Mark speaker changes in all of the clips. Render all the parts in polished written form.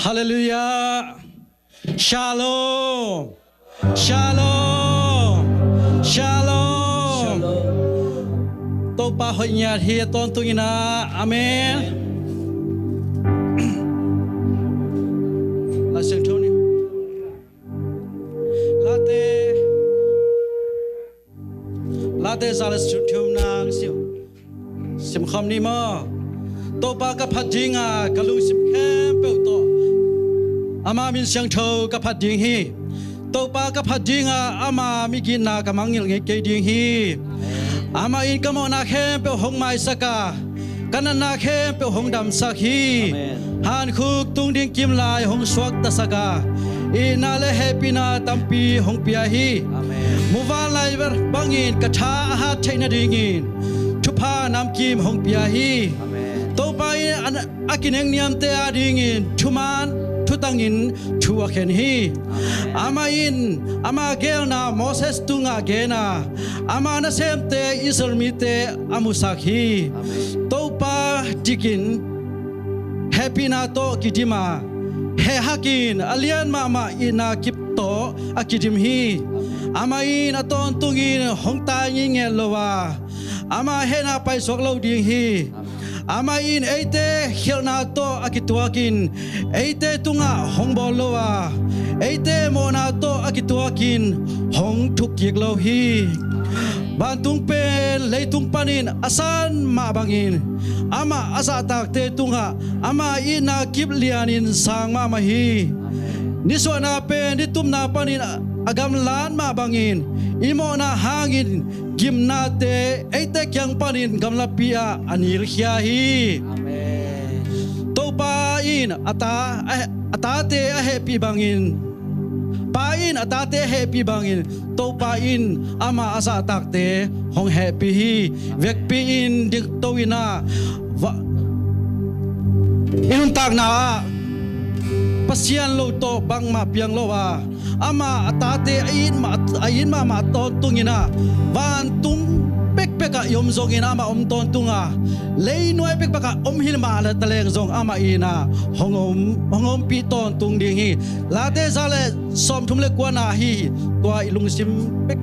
Speaker 1: Hallelujah. Shalom. Shalom. Shalom. Tô pa hội nhà hi tôn tu ina. Amen. La sang Tony. Late zalas thum nang siu. Sim kham ni ma. Tô pa ka phat jinga kalung sim khem pe to. Ama min sang tho ka phat ding hi. Tô pa ka phat jinga ama mi kin na ka mangil nge ke ding hi. Ama in ka mo na khem pe hong mai saka. Kanan na khem pe hong dam sak hi. Han khuk tung ding kim lai hong swak ta saka. Ina le happy na tampi hong pia hi. Muwan lai ber bangin ka tha ha thaina dingin. Thupa nam kim hong pia hi. Tô pa akineng niam te adingin thuman thutangin thua khen hi. Ama gel na Moses tunga gena. Ama na semte Israel mite amusak hi. Tô pa dikin happy na to kidima. He hakin alian mama ina kipto akidim hi. Ama in aton tungin hong ta nge lowa. Ama he na pai sok lo ding hi. Ama in eite khil na to akituakin. Eite tunga hong bolowa. Eite mo na to akituakin hong thukik lo hi. Bantung pen leitung panin asan mabangin. Ama asa takte tunga ama ina kip lianin sang mama hi. Niswa na pen ditum na panin agam lan mabangin. Imo na hangin gimnate eite kyang panin gamlapia anil hi. Amen. Topa in atate a happy bangin. Pain atate happy bangin. Topa in ama asa takte hong happy hi. Vekpi in dik towina. Inun tak na pasian lo to bang ma piang lo wa. Ama atate ayin ma ton tungina van tung pek peka yom zongin ama ton tunga lei noi pek peka hilma la taleng zong ama ina hongom pi ton tung ding hi late zale som thum le kwana hi tua ilung sim pek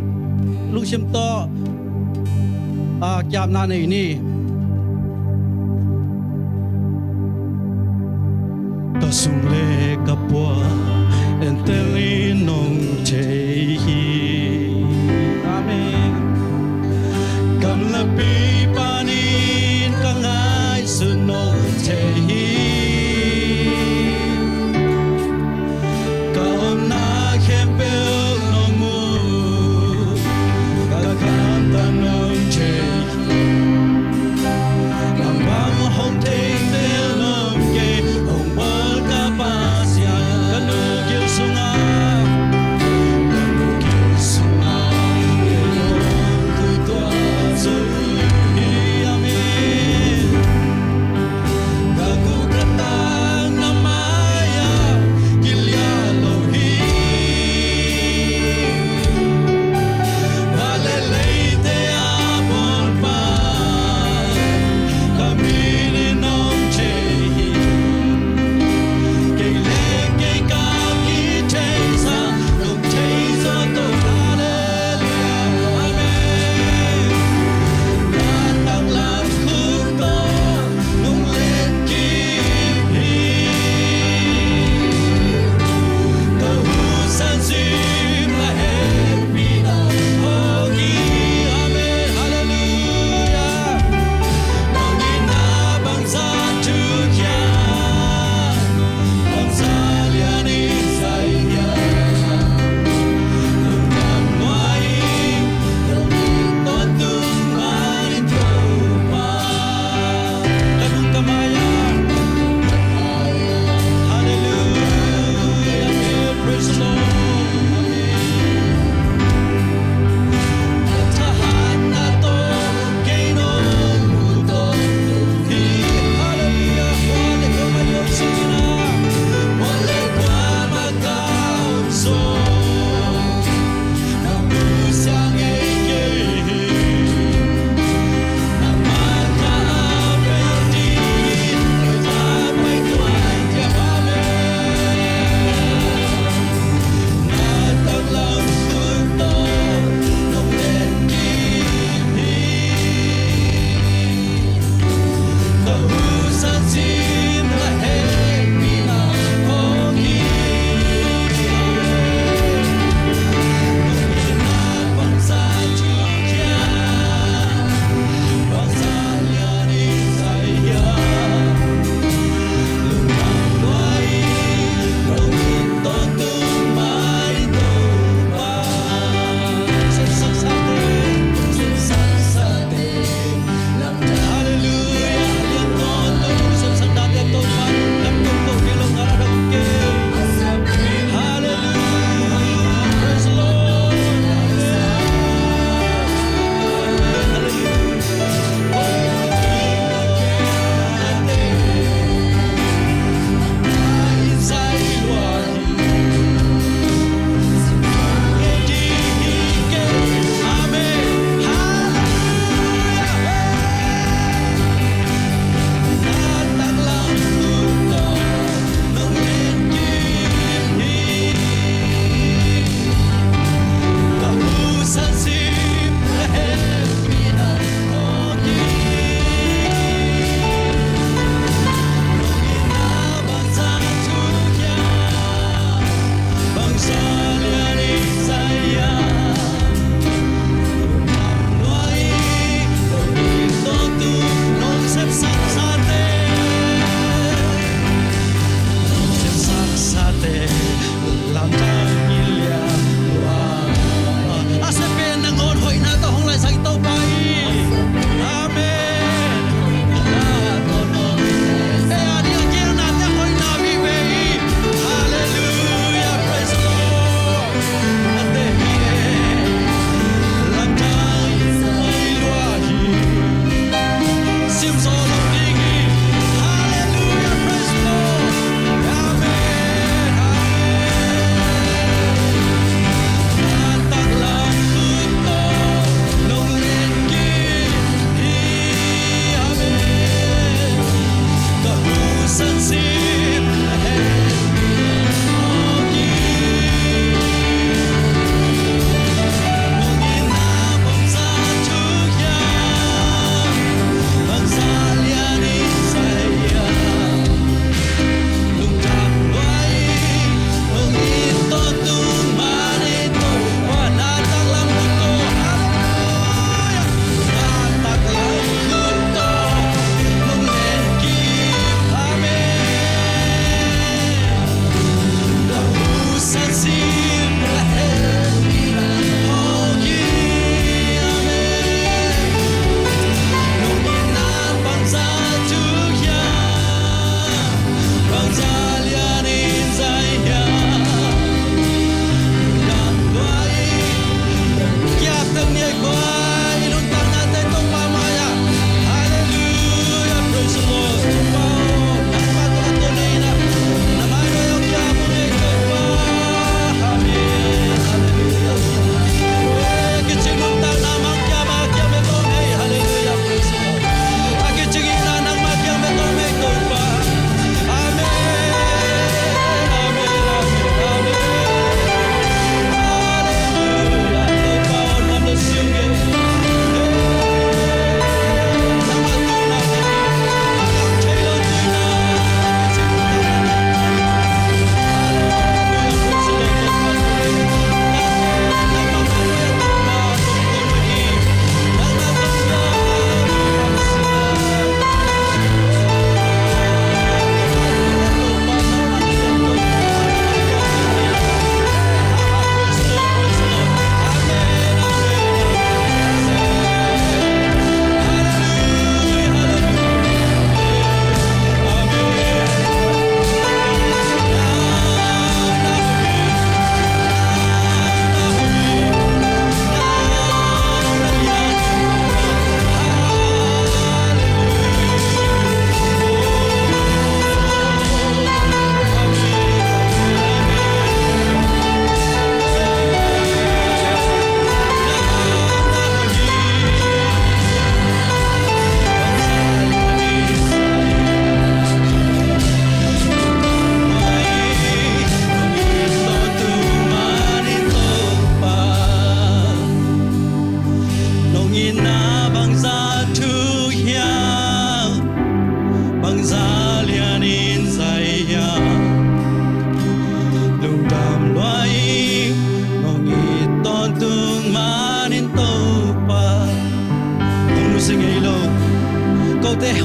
Speaker 1: lung sim to kyam na nei ni kasung le kapwa entelin nong chehi. Amen. Kamlapi panin kangai sunong chehi. Kaom na kempel nomu kakanta nong chehi. Ambang hong teng del nom ke hong bal kapasya.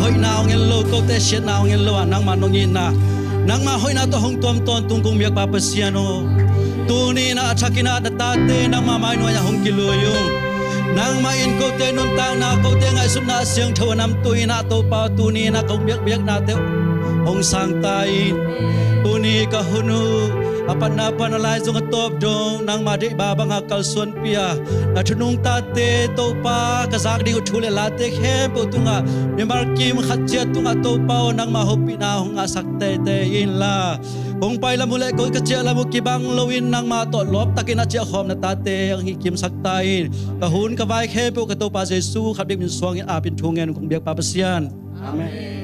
Speaker 1: hoi nào nghe lo câu te xiết nào nghe lo nang mà nong in na nang ma hoi na to hong tuam ton tung kung biak pa pasiano tu ni na achakina datate nang ma mai no ya hong kiluyung nang ma in câu te nun tang na câu te ngai sum na siang thaw nam tu na to pa tu ni na kong biak biak na te hong sang tai tu ni ka hunu apan na panalai zong atop dong nang ma de ba bang akal suan pia na thunung ta te to pa ka zak ding thule la te khem po tunga me mar kim khat che tunga to pa nang ma hopi na hong asak te te in la hong pai la mule ko ka che la mu ki bang loin nang ma to lop takina che khom na ta te ang hi kim sak ta in ka hun ka vai khem po ka to pa jesu khat de min suang in a pin thungen kong biak pa pasian amen.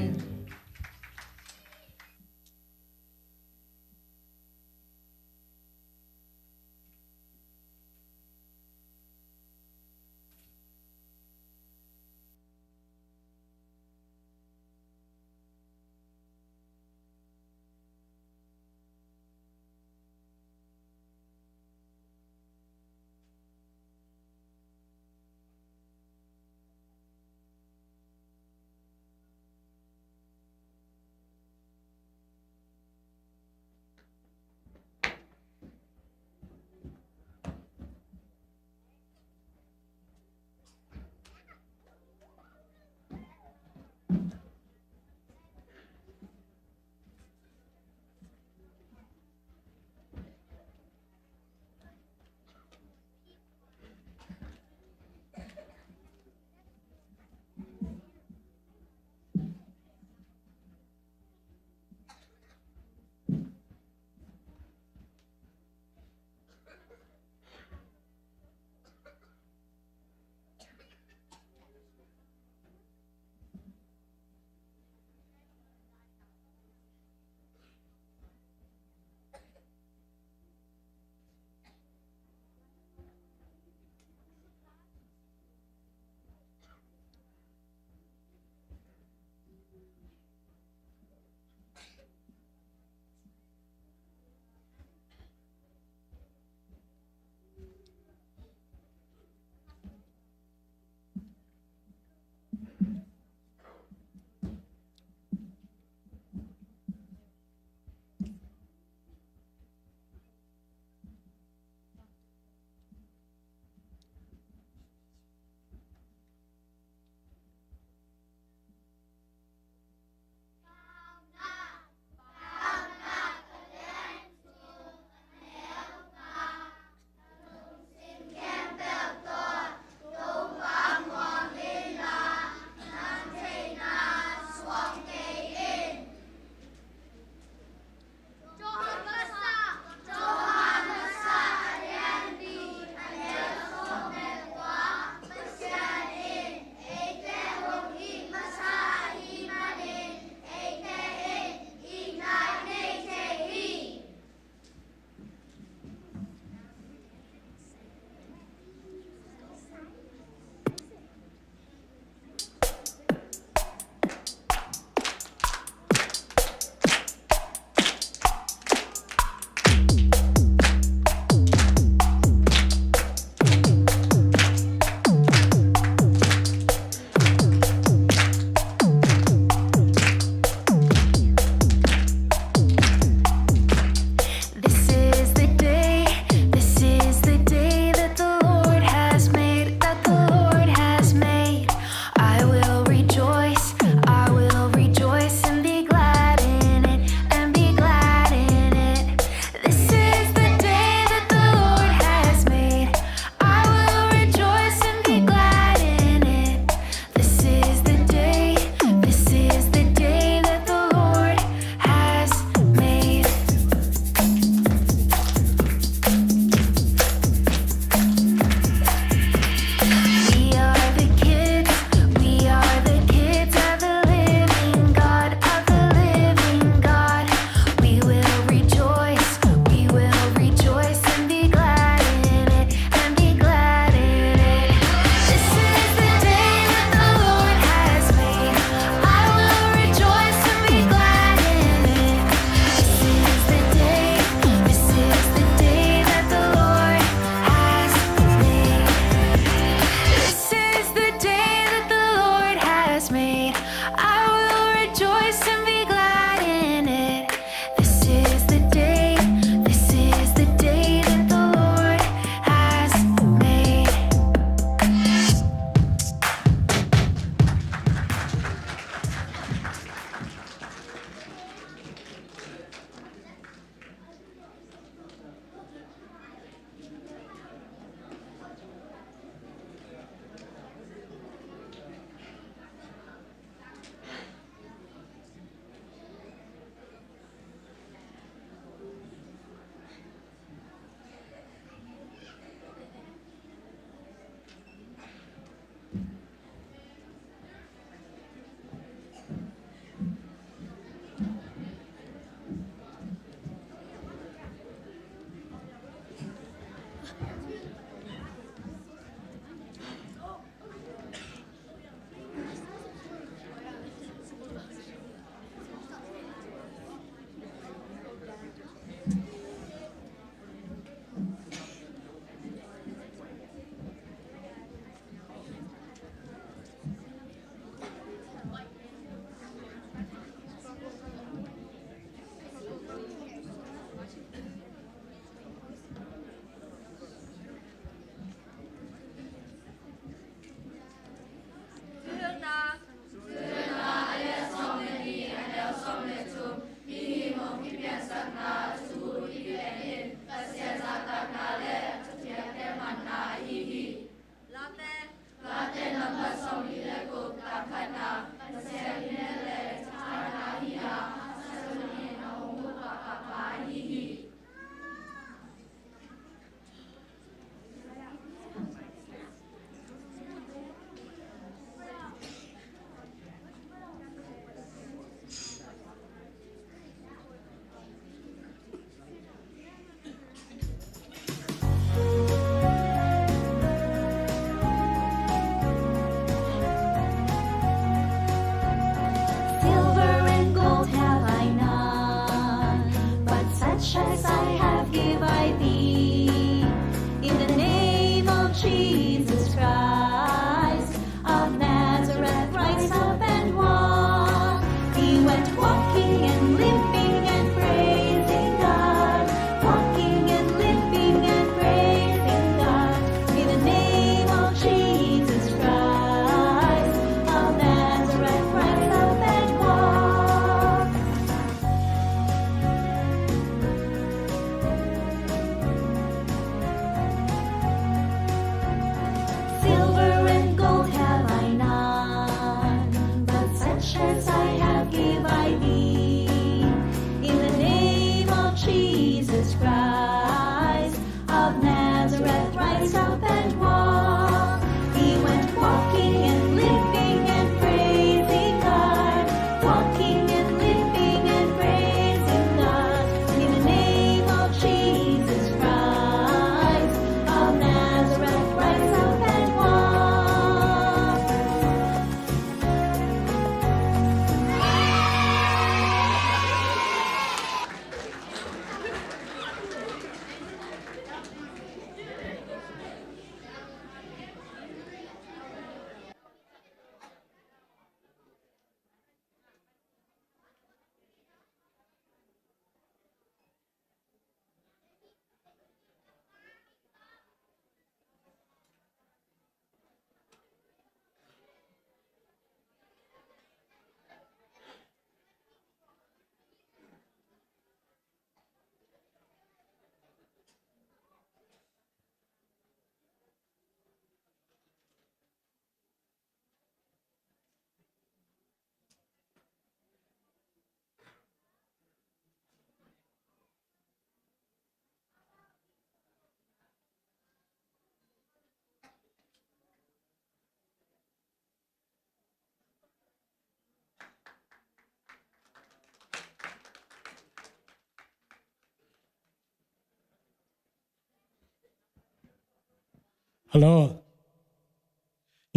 Speaker 2: ฮัลโหล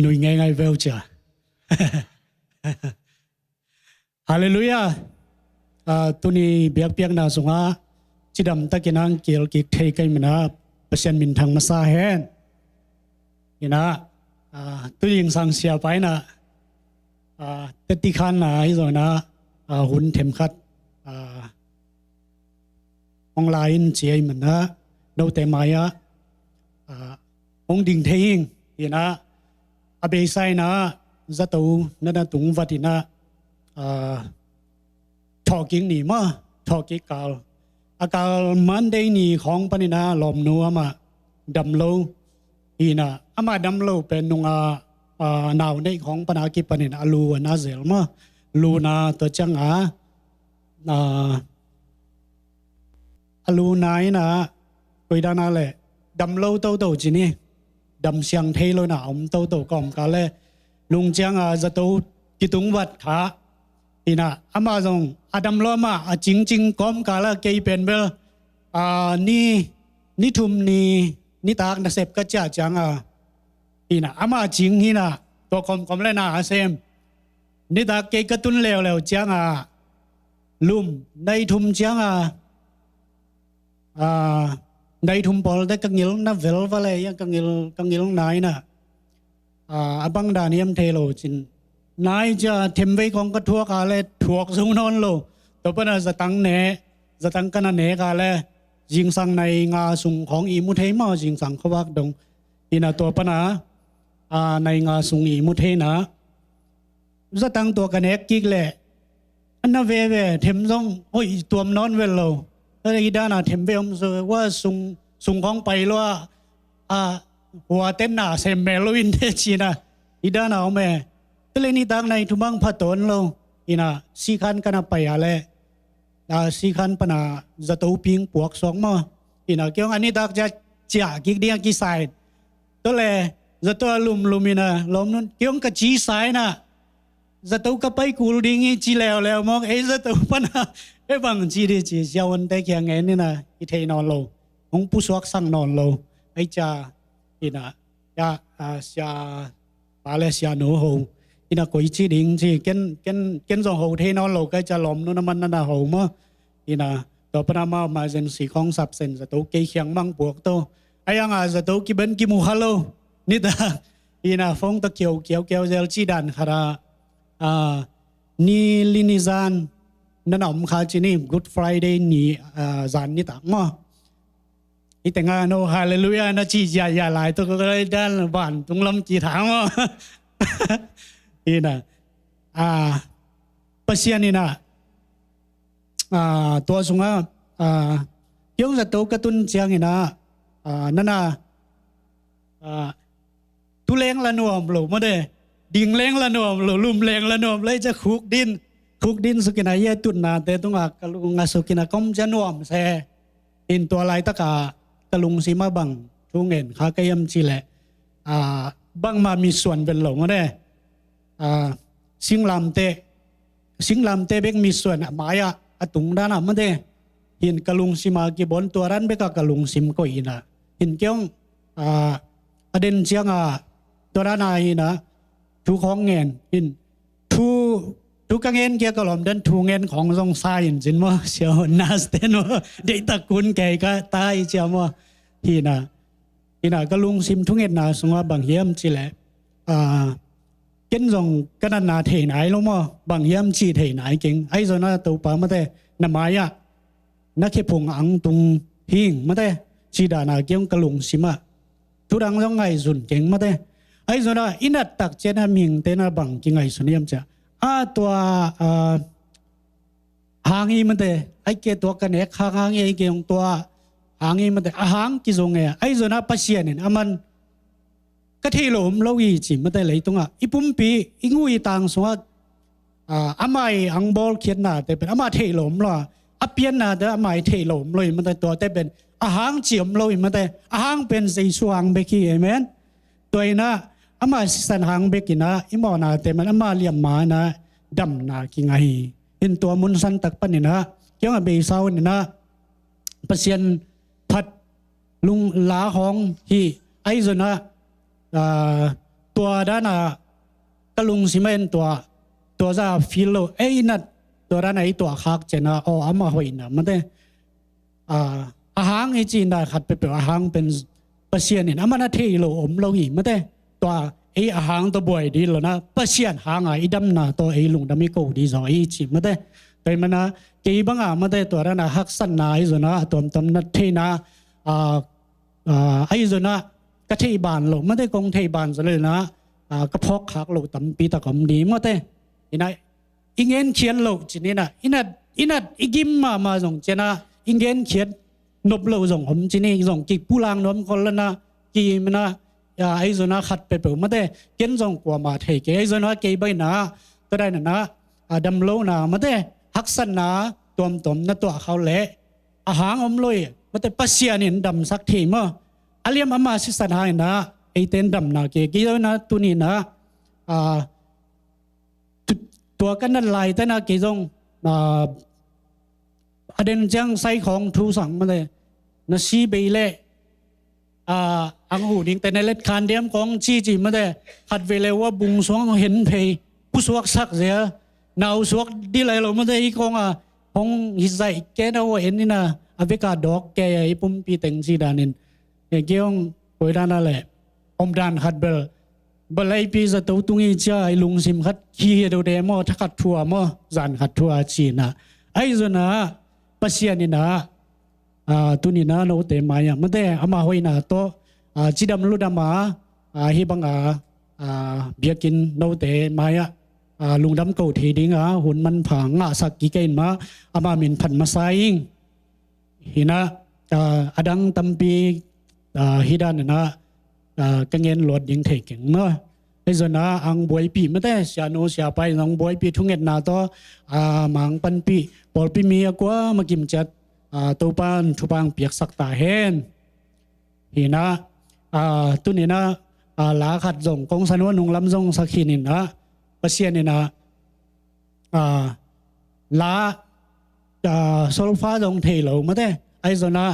Speaker 2: หนุ่ยไงเวลจ้ะ ฮาเลลูยาตุนีเบียกเปียกนาสงาจิดำตะกินังเกี่ยวกิเทกัยมนาเปอร์เซ็นต์มินทางมาซาเฮนนี่นะตุยิงสังเสียไปนะตติขันนะไอ้ส่วนนะหุ่นเข็มขัดออนไลน์เจียมันนะดูแต่มายะองดิ่งเทียงนี่นะอเบไซนะจะตูนั่นตุงวัดนะทอกิ้งนี่มาทอกิ้งกาลอากาศมันได้นี่ของปนินาลมนัวมาดำโลอีนะอามาดำโลเป็นนุงหนาวในของปนากิปนินาลูนาเซลมาลูนาตัวจังลูนายนะคุยด้านนั่นแหละดำโลโตโตจีนี่ดำเสียงเทโลนะอมโตโตก่อมกันเลยลุงจังจะโตกิตุงวัดขาอีนะอามาจงดำโลมาจริงจริงก่อมกันละเกยเป็นเบลนี่ทุมนี่ตากนักเสพก็จะจังอีนะอามาจริงนี่นะตัวคอมเลยนะเซมนี่ตากเกยกระตุ้นแล้วจังลุ่มในทุมจังในทุมพอลได้กังยิลนะเวลวะเลยยังกังยิลนายนะบังดานิยมเทโลจินนายจะเทมไว้ของกระทัวกาเลยถวกสูงนอนโลตัวปนจะตั้งเนจะตั้งกันเนกาเลยยิงสังในงาสุงของอีมุเทมายิงสังขวักดงอีน่ะตัวปนาในงาสุงอีมุเทนะจะตั้งตัวกันเนกกิกเลยอันนั้นเว่เทมซงโอ้ยตัวมนอนเวลโลแล้วอีด้านะเทมเบลมว่าสุงของไปล้ว่าหัวเต้นหน้าเซมเมลวินเทชีนะอีด้านะเอาแม่ตะเลนี่ตั้งในทุบังพัดตนโลอีน่ะสีขันกันไปอะไรสีขันปนาจะตูพิงปวกสองมั้งอีน่ะเกี่ยวอันนี้ตักจะจ่ากิกเดียกิสายตัวเลยจะตัวลุมอีน่ะลมนั้นเกี่ยวกับจีสายนะจะตูกับไปกูดิ้งจีแล้วมองจะตูปนาบางจีดีจีเจ้าวันแต่แค่ไงนี่นะอีเทนอนโลของผู้สวกสั่งนอนโลไอ้จ่าอีน่ะจ่าเสียปาเลเซียโนโฮอีน่ะกุยจีดิ้งจีเก็นส่งโฮเทนอนโลก็จะล้มนู่นมันนั่นน่ะโฮมั้งอีน่ะต่อปนามาเซนสีของสับเซนจะตูเกี่ยงมังปวกโตไอ้ยังจะตูกิเบนกิมูฮัลโลนี่ตาอีน่ะฟงตะเกียวเจลจีดันคารานี่ลินิซานนั่นอมข้าจีนี่ Good Friday นี่จานนี่ต่างมั้งอีแต่งานโอ้ฮาเลลูยานะจีอย่าหลายตัวก็เลยด้านบ้านตรงลำจีถางมั้งอีน่ะปัสยานี่นะตัวสุงยงจะโตกระตุ้นเสียงนี่นะนั่นน่ะตุเลงละนวมหรือไม่ได้ดิ่งเลงละนวมหรือลุ่มเลงละนวมเลยจะคุกดินสุกินายตุนนาแต่ตรงกะลุงสุกินาคมจะนวมแซ่อินตัวลายตะกะลุงสีมาบังทุงเงินข้ากยมจีแหละบังมามีส่วนเป็นหลงได้สิงลำเตเบกมีส่วนหมายตุงด้านมันเดหินกะลุงสีมากีบนตัวรันเบกกะลุงสิมก็อินะหินเกี่ยงประเด็นเชียงตัวด้านไหนนะทุกของเงินหินทุกเงินเกี่ยวกับลมดันทุกเงินของทรงสายจริงมั้งเชียวนาสเตนว่าเด็กตะกุนแก่ก็ตายเชียวมั้งที่น่ะก็ลุงซิมทุกเงินน่ะสงว่าบางเยี่ยมจีแหละเก่งทรงก็นั่นน่ะเทไหนลงมั้งบางเยี่ยมจีเทไหนเก่งไอ้ส่วนน่ะตัวป่ามาแต่น้ำไม้นักเขียพงอังตุงหิงมาแต่จีดานาเกี่ยงกะลุงซิมทุดังต้องไงสุนเก่งมาแต่ไอ้ส่วนน่ะอินัดตักเจน่ะมิงเตน่ะบังจิงไงสุนเยี่ยมจ้ะตัวหางอีมันเตไอ้เกตัวกันเนี่ยหางอีเกี่ยงตัวหางอีมันเตหางกิจงไอ้ส่วนน่ะปัสเซียนเนี่ยมันก็ที่หลมเราอีจิมันเตเลยตรงอีปุ่มปีอีงูอีตังสว่าอาไม่อังบอลเขียนหน้าแต่เป็นอามาเทหลมล่ะอาเปียนหน้าแต่อาไม่เทหลมเลยมันเตตัวแต่เป็นอาหางเจียมเลยมันเตอาหางเป็นสีสว่างเบกี้เอเมนตัวน่ะอามาสันหางเบกินะอิมอนาแต่มันอามาเลียมมานะดำนากิงไงเห็นตัวมุนสันตักปันนี่นะเกี่ยวกับเบย์เซานี่นะเปอร์เซ็นต์พัดลุงลาของที่ไอ้ส่วนนะ ตัวด้านกลุงสิเมนตัวจะฟิลโลนัดตัวด้านไหนตัวคักเจนะอามาหอยนะมันได้อาหารไอจีนได้ขัดไปเป็นอาหารเป็นเปอร์เซียนเนี่ยมันน่าเที่ยวอมเราอีมันได้ตัวอาหารตัวบ่อยดีแล้วนะเปอร์เซียนหางดำนาตัวลุงดำไม่กูดีสอยจีมันได้แต่มันนะกี่บางมันได้ตัวนั้นฮักสันนาไอ้ส่วนนะตัวนัดเทนะไอ้ส่วนนะกระเทยบานหลงมันได้กงเทยบานซะเลยนะกระเพาะคักหลงตั้มปีตะกำดีมันได้อินะอิงเงินเขียนหลงจีนี่นะอินัดอิกิมมาส่งเจนะอิงเงินเขียนนบเราส่งผมจีนี่ส่งกี่ผู้ลางน้อมคนละนะกี่มันนะไอ้ส่วนนะขัดไปเปล่ามันได้เขียนส่งกว่ามาเทกไอ้ส่วนนะกี่ใบนะก็ได้นะดำโลนะมันได้ฮักสันนาตัวนั่นตัวเขาเละอาหารอมลอยมันแต่ปัสเซียนี่ดำสักทีมั้งอาเลียมอามาสิสันหายนะไอเต้นดำนะเกี่ยวนะตัวนี้นะตัวกันนั่นลายแต่นะเกี่ยวอเดนจังใส่ของทูสังมาเลยนะซีเบเล่อังหูดิ้งแต่ในเล็ดคานเดียมของจีมาเลยหัดเวลว่าบุงสวงเห็นเพยผู้สวกสักเสียนาวสวกดีเลยเราไม่ได้อีกของหิสัยแกน่าเห็นนี่นะอเวกาดอกแกไอ้ปุ่มปีเต็งสีดานินเกี่ยวกับด้านนั่นแหละอมดานขัดเบลไอปีจะตัวตุงอีจ้าไอ้ลุงซิมขัดขี้เดูเดมอทักขัดทัวมอจานขัดทัวจีนะไอ้ส่วนนะปัสเซียนี่นะตุนี่นะโนเตมาอย่างมันได้อามาหอยนะโตจีดำลุดามาฮิบังเบียกินโนเตมาอย่างลุงดำเก่าทีดิ้งหุ่นมันผังสักกี่เกณฑ์มาอามามินผันมาใส่หินะอดังตัมปีฮิดานนะกังเงินหลดยิงเทกเมื่อไอ้ส่วนนะอังบวยปีไม่ได้เสียโนเสียไปน้องบวยปีทุ่งเงินนาโตมังปันปีปอลปีมีกว่ามากิมจัดตัวปานทุบังเปียกสักตาเห็นหินะตุนี่นะลาขัดส่งกองสนวนนุงลำส่งสักขีนินนะเปอร์เซียนนี่นะลาโซลฟ้าส่งเทเหลามาได้ไอ้ส่วนนะ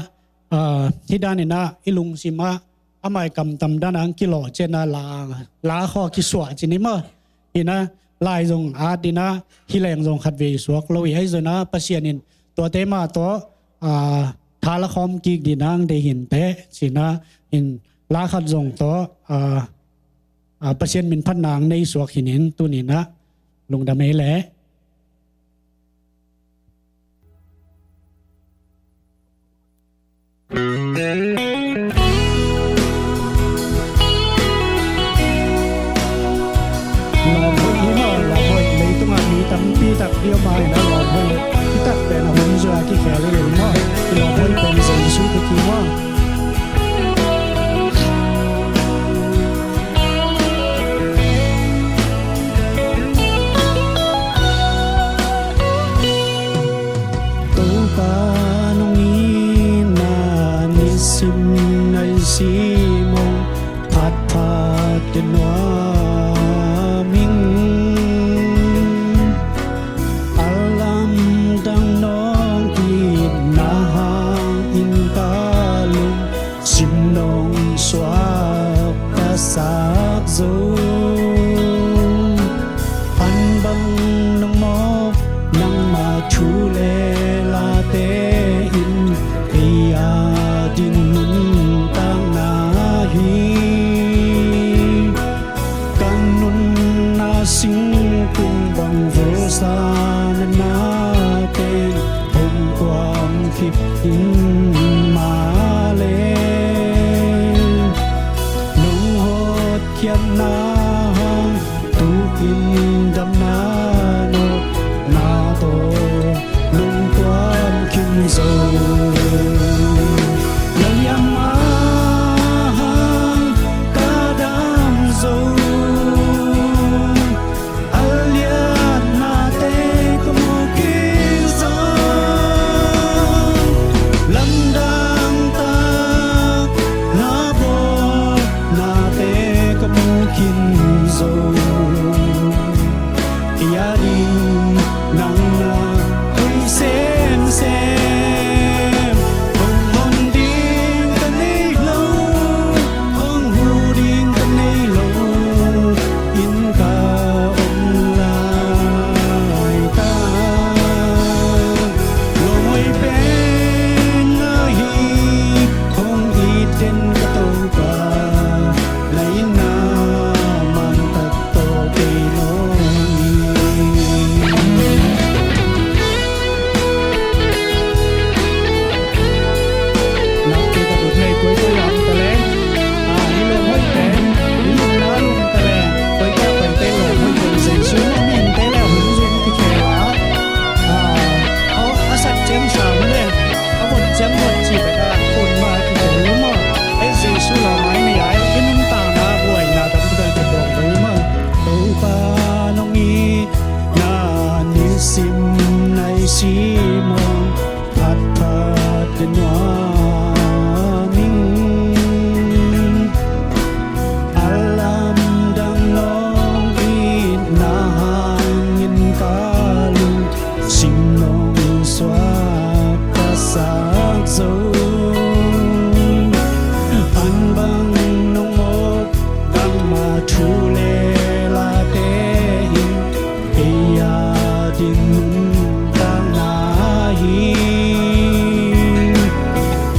Speaker 2: ที่ด้านนี่นะอิลุงซิมาอามายกำตำด้านอังกิโลเจนะลาข้อกิสวะจีนี่มั้งหินะลายส่งอาดินะฮิแรงส่งขัดเวสวกเราไอ้ส่วนนะเปอร์เซียนินตัวเตมาตัวทาละคอมกิกดีนางได้เห็นแต่สินะเห็นลาขัดส่งตัวเปอร์เซ็นต์มินพันนางในสวกหินตัวนี้นะลงดำเมแหละลองพูดนี้มาลองพูดเลยต้องมีตั้งปีตักเดียวมานะลองพูดที่ตักเป็นหุ่นเสือที่แขนเลยมาลองพูดเป็นสิ่งสู้ไปกี่ว่าสีมองพัดพาเดินว่ามิงอาลัมดังน้องอีนาหางอินกาลุงสิมนองสวากกะสากโซอันบังน้องมอกนังมาชูเลลาเตอินเฮียดินSaan natin kung kuwang kipin mali Nung hot kiam na pa lấy na man thật to cây nôi nắp cây ta bụt này cuối tôi làm ta lên đi luôn hơi té đi luôn đó luôn ta lên tôi ca phần tay luôn hơi cùng dậy xuống nó nhìn tay leo hướng dung cái khe lá sạch chém sào lên một chém một chỉ phải là cồn mà thì phải đúng mà ấy gì su là máy này ai cái nung tàng mà buổi là tận thời thật đồng đối mà đâu ba nông nghi na ni sim này si mong thật thật đến hoa minh alam đang nong in na hangin kalung sim nong xóa sắc dấu an bang nông mốc đang mà thu lệ là thế hình ya din đang na hi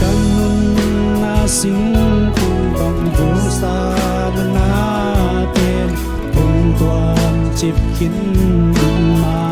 Speaker 2: kanun na sing tu bang vu sa na ten hong tuam chip kin ma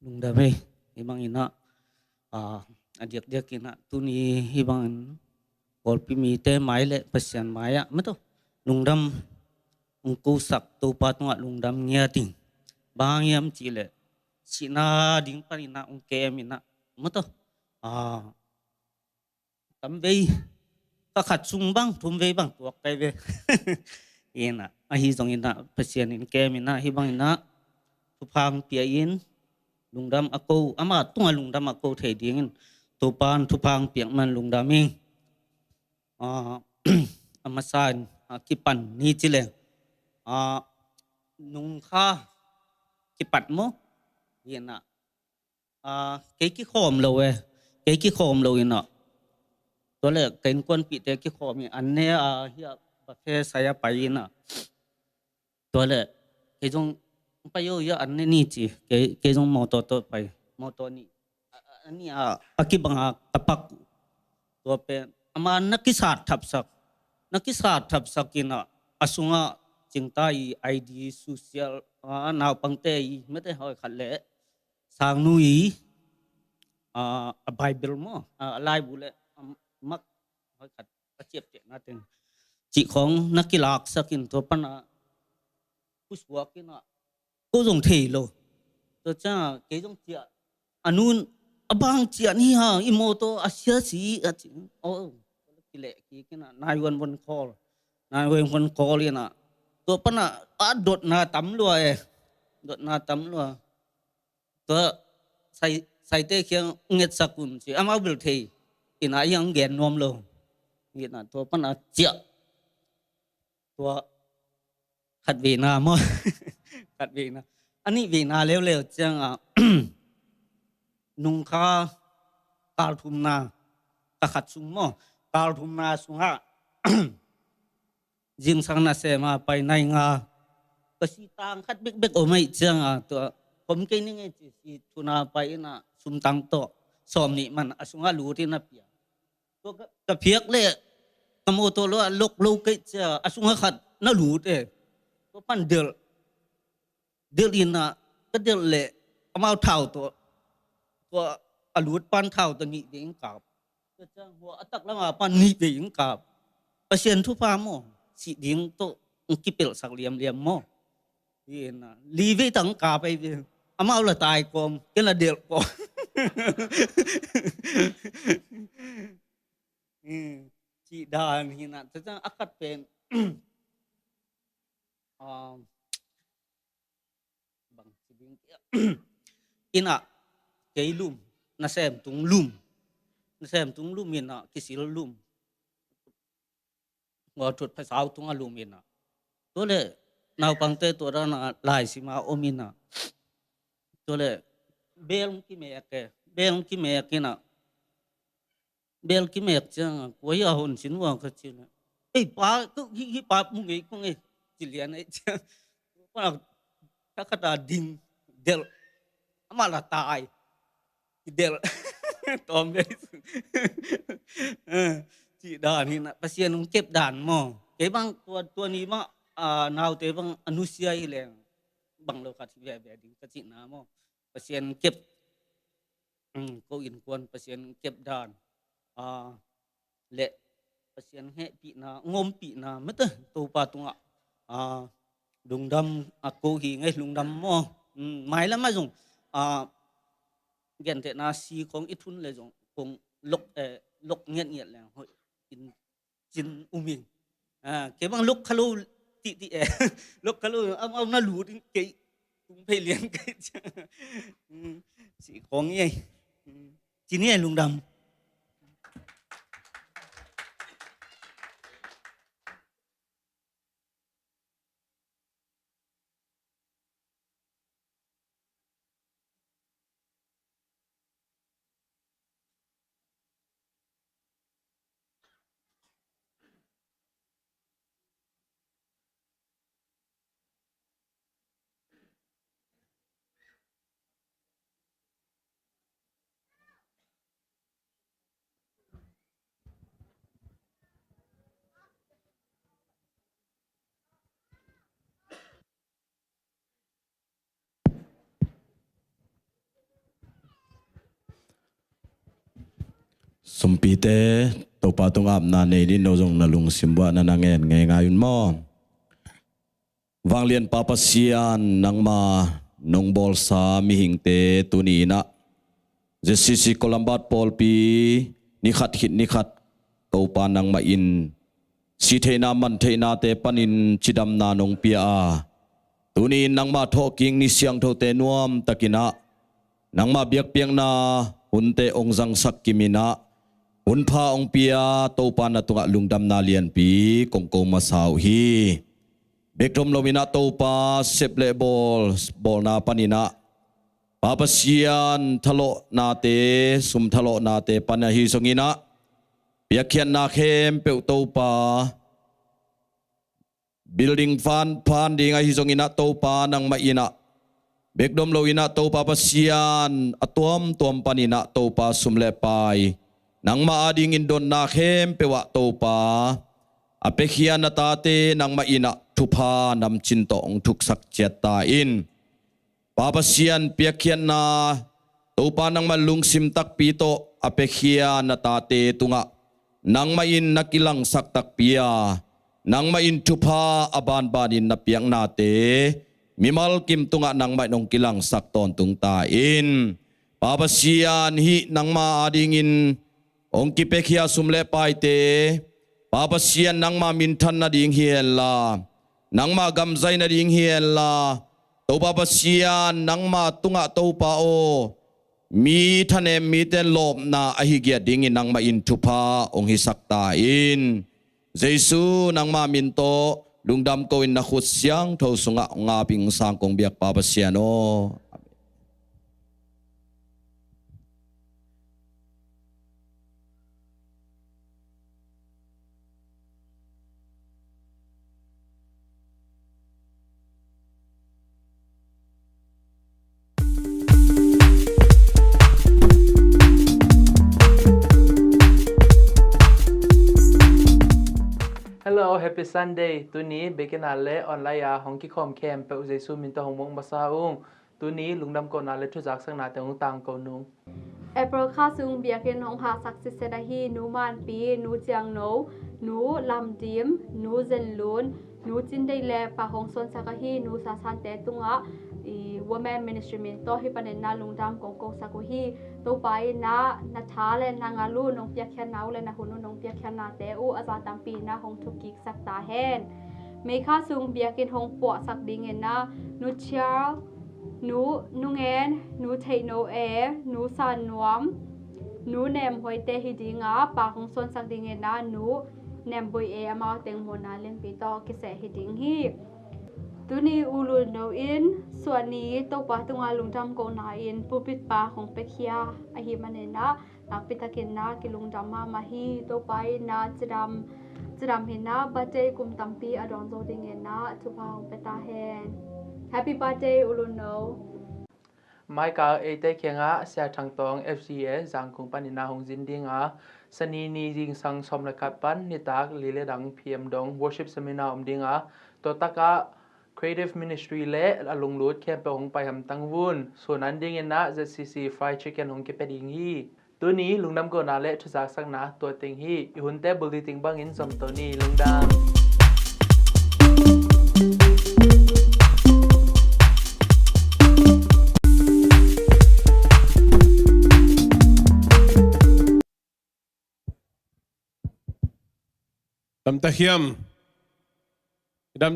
Speaker 3: Nung dami ibang ina adik dia kina tuni ibang korpi mite maile pasyan maya mato lungdam ungku sak tu patunga lungdam ngiating bangyam chile sina ding panina ungke mina mato tambei kakhat sungbang tumvei bang tuak kai ve ina ahi zong ina pasyan in ke mina hibang ina tupang piain lungdam ako ama tunga lungdam ako thei dingin tupan tupang piang man lungdaming amasan kipan ni chile nung kha kipat mo yena cái khom lo we cái khom lo ina to le kain kon pi te ki khom ni an ne hi ba phe saya pai na to le cái jong payo ya an ni chi cái jong moto to pai moto ni ani akibang kapak to pe ama nakisat thap sak kina asunga chingtai id social naw pangte mete hoy khalle sang nui bible mo alai bule mak hoy khat achiep te na ten chi khong nakilak sakin to pana puswa kina ko jong thei lo to cha ke jong tia anun abang chia ni ha imoto asia si o kile ki kina 911 call 911 call ina ตัวปนะดดนาตำลัวดดนาตำลัวตัวใส่เตะเคียงเงียดสักุลสิอามาบิลเทอินายังเกนนวมโลเงียดนะตัวปนะเจียตัวขัดเวนาโม ขัดเวนาอันนี้เวนาเร็วๆจังนุงคากาลทุมนาขัดซุงโมกาลทุมนาสุงฮะ ยิงสังนาเสมาไปในงาก็สีตางคัดเบกโอไม่จังตัวผมกินนี่ไงสิทุนาไปนะสุมตังโตสอมนี่มันสุงฮาลูที่นับเปียตัวกระเพียกเลยกโมตัวละลกลูกจะสุงฮาขัดน่าลูดตัวปั้นเดือดอินนะก็เดือดเลยเอามาเท่าตัวอลูดปั้นเท่าตัวนี้เด้งกับก็จังหัวตักแล้วมาปั้นนี้เด้งกับเปอร์เซ็นต์ทุกพามอsi ding to kipil sak liam mo ina live tang ka pa ama ula tai kom kena del ko si dan hina tang akat pen bang sibing ina kailum nasem tung lum ina kisil lumงอจุดภาษาตุงอลูมินะตัวเลยนาวปังเตตัวนั้นลายสิมาโอมินะตัวเลยเบลกิเมกนะเบลกิเมกจังกูอยากหุ่นสินวังก็จริงนะไอ้ป้าก็ฮิป้ามุงไอ้คงไอ้จิเลียนไอ้จังว่าถ้าขนาดดิ่งเดลมาละตายเดลตอมเลยที่ด่านนี่นะภาษาหนุ่มเก็บด่านมอเก็บบางตัวนี้มานาวเตบางอนุเซียอีแรงบางโลกาที่แบบดิ้งกระจินามอภาษาเก็บก็อินควรภาษาเก็บด่านเละภาษาเฮปีนางมปีนาไม่ต้องตัวปาตุงลุงดำกูหิงไงลุงดำมอไม่ละไม่จงเกี่ยนเตนาซีของอิทุนเลยจงคงลกเงียดแล้วจินอุมิงเก็บบางลูกขลุ่ติลูกขลุ่เอาหน้าหลูดิเกยตุ้งเพลียนเกยสีของไงจีนี่ลุงดำ
Speaker 4: สมปีเตตปาตงอาบนาเนดินโนจงนาลุงสิมวะนานาเงนไงงายุนมอวางเลียนปาปเซียนนังมานงบอลสามีหิงเตตุนีนะเจสซิโคลัมบัดปอลปีนิขัดหิดนิขัดเกาปานังมาอินสิเทนามันเทนาเตปันินจิดำนานงเปียตุนีนังมาทอกิงนิเสียงโทเตนวมตะกินะนังมาเบียกเปียงนาหุนเตองจังสักกิมินะหุนพาองเปียโตปานาตุงะลุงดำนาเลียนปีกงโกมาสาวฮีเบกทมโลมินาโตปาเซปเลบอลนาปานินะปาปเซียนทะโลนาเตสุมทะโลนาเตปานาฮีสงินะเปียกเขียนนาเข้มเปวโตปาbuilding fan di ngai hisongina topa nang maina bekdom loina topa pasian atuam tuam panina topa sumle pai nang maading indon na khem pewa topa apekhian natate nang maina thupa nam chintong thuksak cheta in papasian piakhian na topa nang malung simtak pito apekhian natate tunga nang main nakilang saktak pia nang main tupa aban banin na piang nate mimal kim tunga nang may nong kilang sakton tung tain papasian hi nang maadingin ong kipekhiya sumle paite papasian nang mamintan na ding hiela nang magamzay na ding hiyan la to papasian nang matunga to pao mi thane mi ten lop na ahigya dingin nang maintupa ong hisaktain Jesu nang maminto lungdam ko in nakusyang to sunga ngaping sangkong biak papasiano.
Speaker 5: Hello, happy Sunday. Tuni beken ale online ya hongki khom kem pe Jesu min to hongmong basaung. Tuni lungdam ko nale thu jak sang na te ong tang ko nung.
Speaker 6: April kha sung biakin hong ha sak se se da hi nu man pi nu chiang no nu lam dim nu zen lun nu chin dei le pa hong son sa ka hi nu sa san te tunga i women ministry min to hi panen na lungdam kong ko sa ko hi to pai na tha le na nga lu nong pia khan nau le na hunu nong pia khan na te u aza tam pi na hong thu ki sak ta hen me kha sung biakin hong po sak ding en na nu chia nu ngen nu thei no e nu san nuam nu nem hoi te hi dinga pa hong son sak ding en na nu nem boi e ama teng mo na len pi to ki se hi ding hi tuni ulu no in swani to pa tunga lungdam ko na in pupit pa hong pekhia a hi manena napitakin na kilungdam ma hi to pai na chram hina bate kum tampi adon zo ding en na thupa hong peta hen happy birthday ulu no
Speaker 5: Mai ka e te khenga sia thang tong FCA jang kung panina hong jin dinga sani ni jing sang som la kat pan ni tak lile dang PM dong worship seminar dinga to taka creative ministry le alung lut khem pe hong pai ham tang wun so nan ding en na ZCC fried chicken hong ke pe ding hi tu ni lungnam ko na le thu jak sang na to ting hi i hun te bul ting bang in som to ni lungdam
Speaker 7: Dam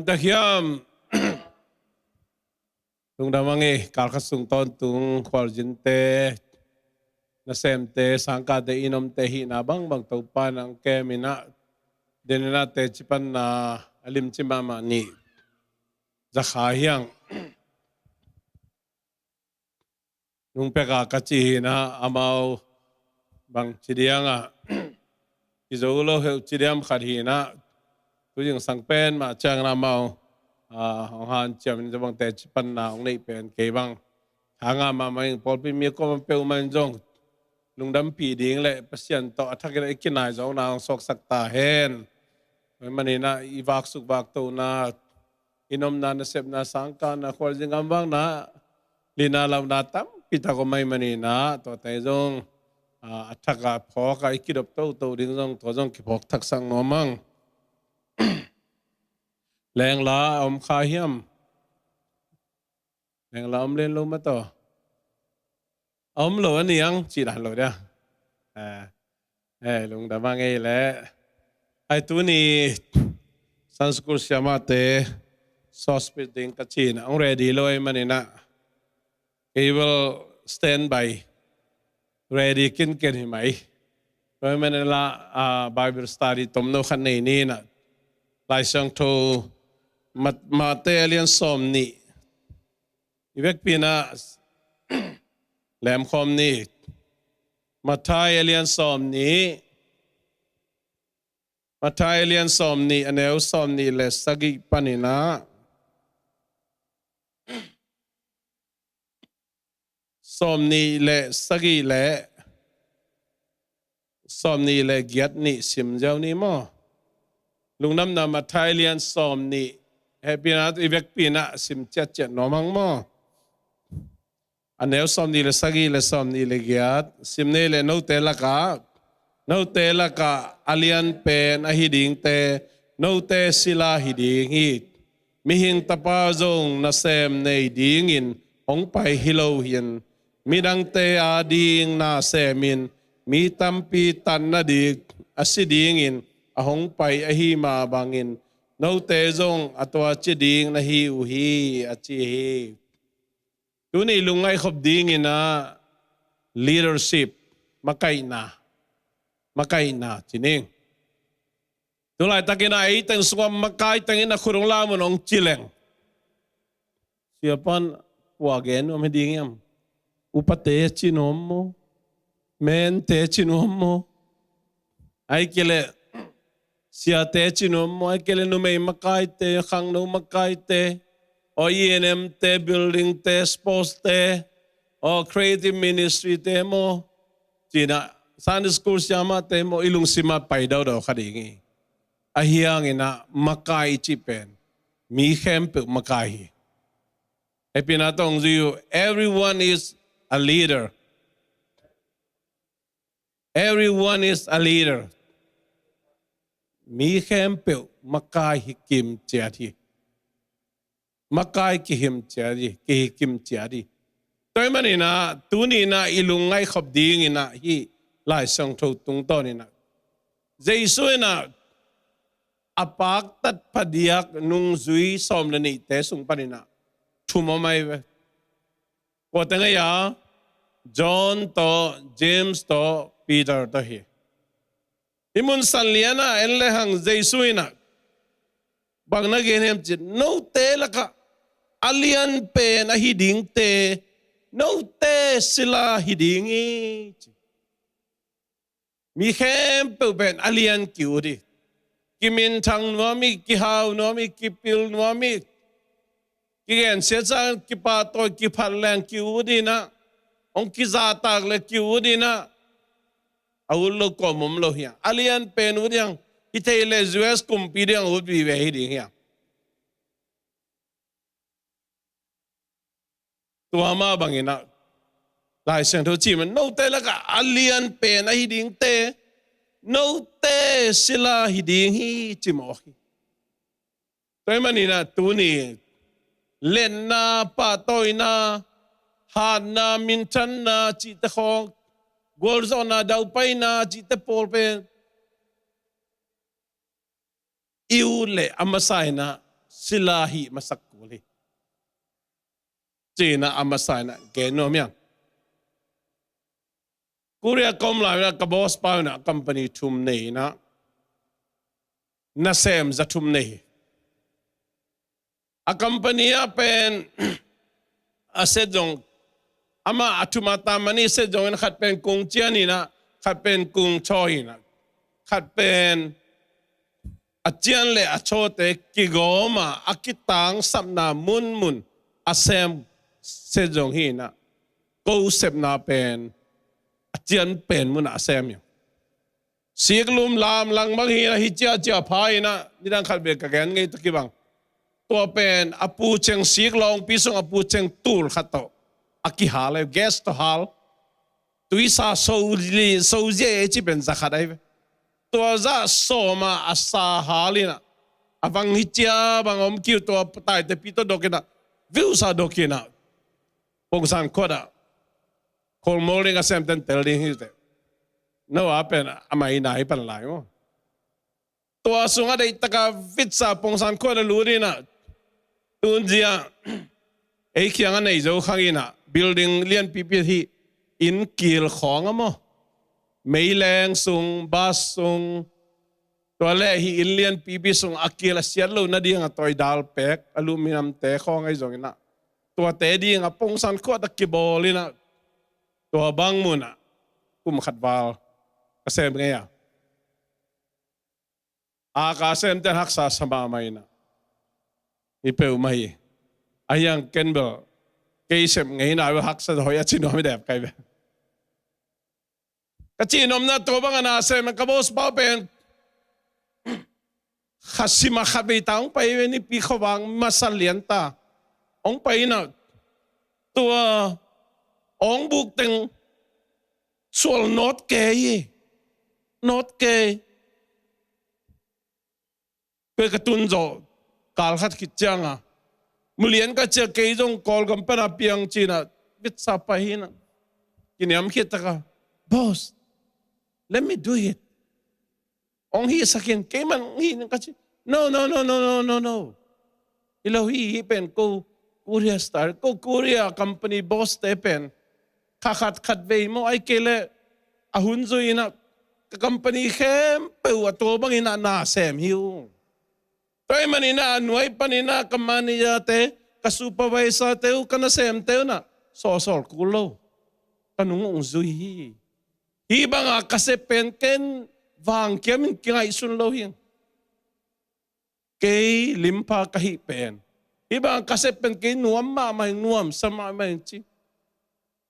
Speaker 7: tahiam tung damangi kalkasung ton tung kwaljinte nasemte sangka de inom tehi nabang bang taupan ang kemina denena te cipan na alim cimama ni zakhahyang nung peka kacihi na amau bang cidianga Izolo heu chidiam khadhina tu jing sangpen ma chang na mau hong han cham ni bang te chipan na ong nei pen ke bang hanga ma mai pol pi mi ko pe man jong lungdam pi ding le pasien to athak le kinai jong na sok sak ta hen manina i wak suk wak to na inom na na sep na sangka na khol jing am bang na lina lam na tam pita ko mai manina to te jong athaka phoka ikidop to ding jong to jong ki phok thak sang nomang leng la om kha hiam leng la om len lo ma to om lo aniang chi dan lo dia lung da bang ei le ai tu ni sanskul syamate sospit ding ka chin ong ready loi manina he will stand by ready kin hi mai rồi mình là Bible study tôm nô khăn này nè lại sang thô mà tê alien som ni ivek pina lem khom ni mà thai alien som ni aneu som ni le sagi panina som ni le sagi le som ni le giat ni sim jau ni mo lungnam na ma thailand som ni hepina ivek pina sim chat chat nomang mo aneu som ni le sagi le som ni le giat sim ne le no te la ka alian pen a hiding te no te sila hiding hi mi hing tapa zong na sem nei ding in ong pai hilo hian midang te ading na semin mi tampi tan na dik asidingin ahong pai ahima bangin no te zong atwa chi ding na hi u hi a chi hi tu ni lungai khop ding ina leadership makai na chining tu lai takina ai tang suam makai tang ina khurung la mon ong chileng siapan wagen om ding yam upate chinom mo men te chinom mo ai kele sia te chinom mo ai kele no mai makai te khang no makai te o ENM te building te sports te o creative ministry te mo china Sunday school siama te mo ilung sima pai daw khadingi ahiang ina makai chipen mi hempe makai epinatong you everyone is a leader. Everyone is a leader. Mi hempe makai hikim chiati. Makai kihim chiati, kihikim chiati. Toy manina tunina ilungai khobding ina hi lai song tho tung ton ina. Jesu ina apak tat padiak nung zui som lani te sung panina. Tumamay we. Ko tengaya John to James to Peter to hi. Imun sanliana enlehang Jesuina. Bang nagenem chit no te laka alian pe na hiding te no te sila hidingi. Mi hem pe ben alian kiuri. Kimin thang nuami kihaw nuami kipil nuami. Kigen sesa kipa to kiphalang kiuri na. Ong kizatak le kiuri na. Aulo komom lo hiya. Alian pen udiyang itay le US kumpiri ang udbi wehidi hiya. Tuama bangina. Lai siyang to chiman. No te laka alian pen na hiding te. No te sila hiding hi chimohi. Toy manina tuni. Len na patoy na. Han na mintan na chita kong. Golzo na daw pay na chita polpe. Iule amasay na silahi masakuli. China amasay na genom yan. Korea komla na kabos pa na company tumnei na. Nasem za tumnei. A company pen asedong ama atumata mani sedong khat pen kung chiani na khat pen kung choi na khat pen achian le achote kigoma akitang samna mun asem sedong hi na ko sep na pen achian pen mun asem yo siglum lam lang mang hi na hi chia phai na nidang khat be ka gen ngai takibang to pen apu cheng siglong pisong apu cheng tul khato akihal guest to hal tuisa so je chi ben zakhadai to za soma asa halina avang hitia bangom ki to tai te pito dokina view sa dokina pongsan koda kol molding asem ten telling hite no apen amai nai pan lai mo to asunga dei taka vitsa pongsan koda lurina tunjia ei khianga nei zo khangina building lian pipi hi in kil khong amo meileng sung bas sung toale hi in lian pipi sung akil asian lo na ding atoy dal pek aluminum te khong ai zongina to te ding apong san ko ta kibolina to bang muna kum khatwal kasem ngaya aka sem ten haksa sama maina ipeu mai ayang kenbel keisem ngay na hak sa hoya chinom dep kay be kachinom na to bang na sem kabos pa pen khasima khabitaung pai ni pi khawang masalianta ong pai na to ong buk teng sol not ke pe katun zo kal khat kitchanga mulian ka che ke jong kol gam pana piang china bit sa pahina kiniam khitaka boss let me do it ong hi sakin ke man hi ka chi No. Ilaw hi pen ko Korea star ko Korea company boss te pen khat ve mo ai kele ahun zo ina company khem pe wa to bang ina na sem hiu. Toy manina nuai panina kamani ya te ka supervisor te u kana sem te na sosol kulo kanung zui hi banga kase pen ken wang kemin kingai sun lo hin kay limpa kahi pen ibang kase pen kay nuam ma mai nuam sama mai chi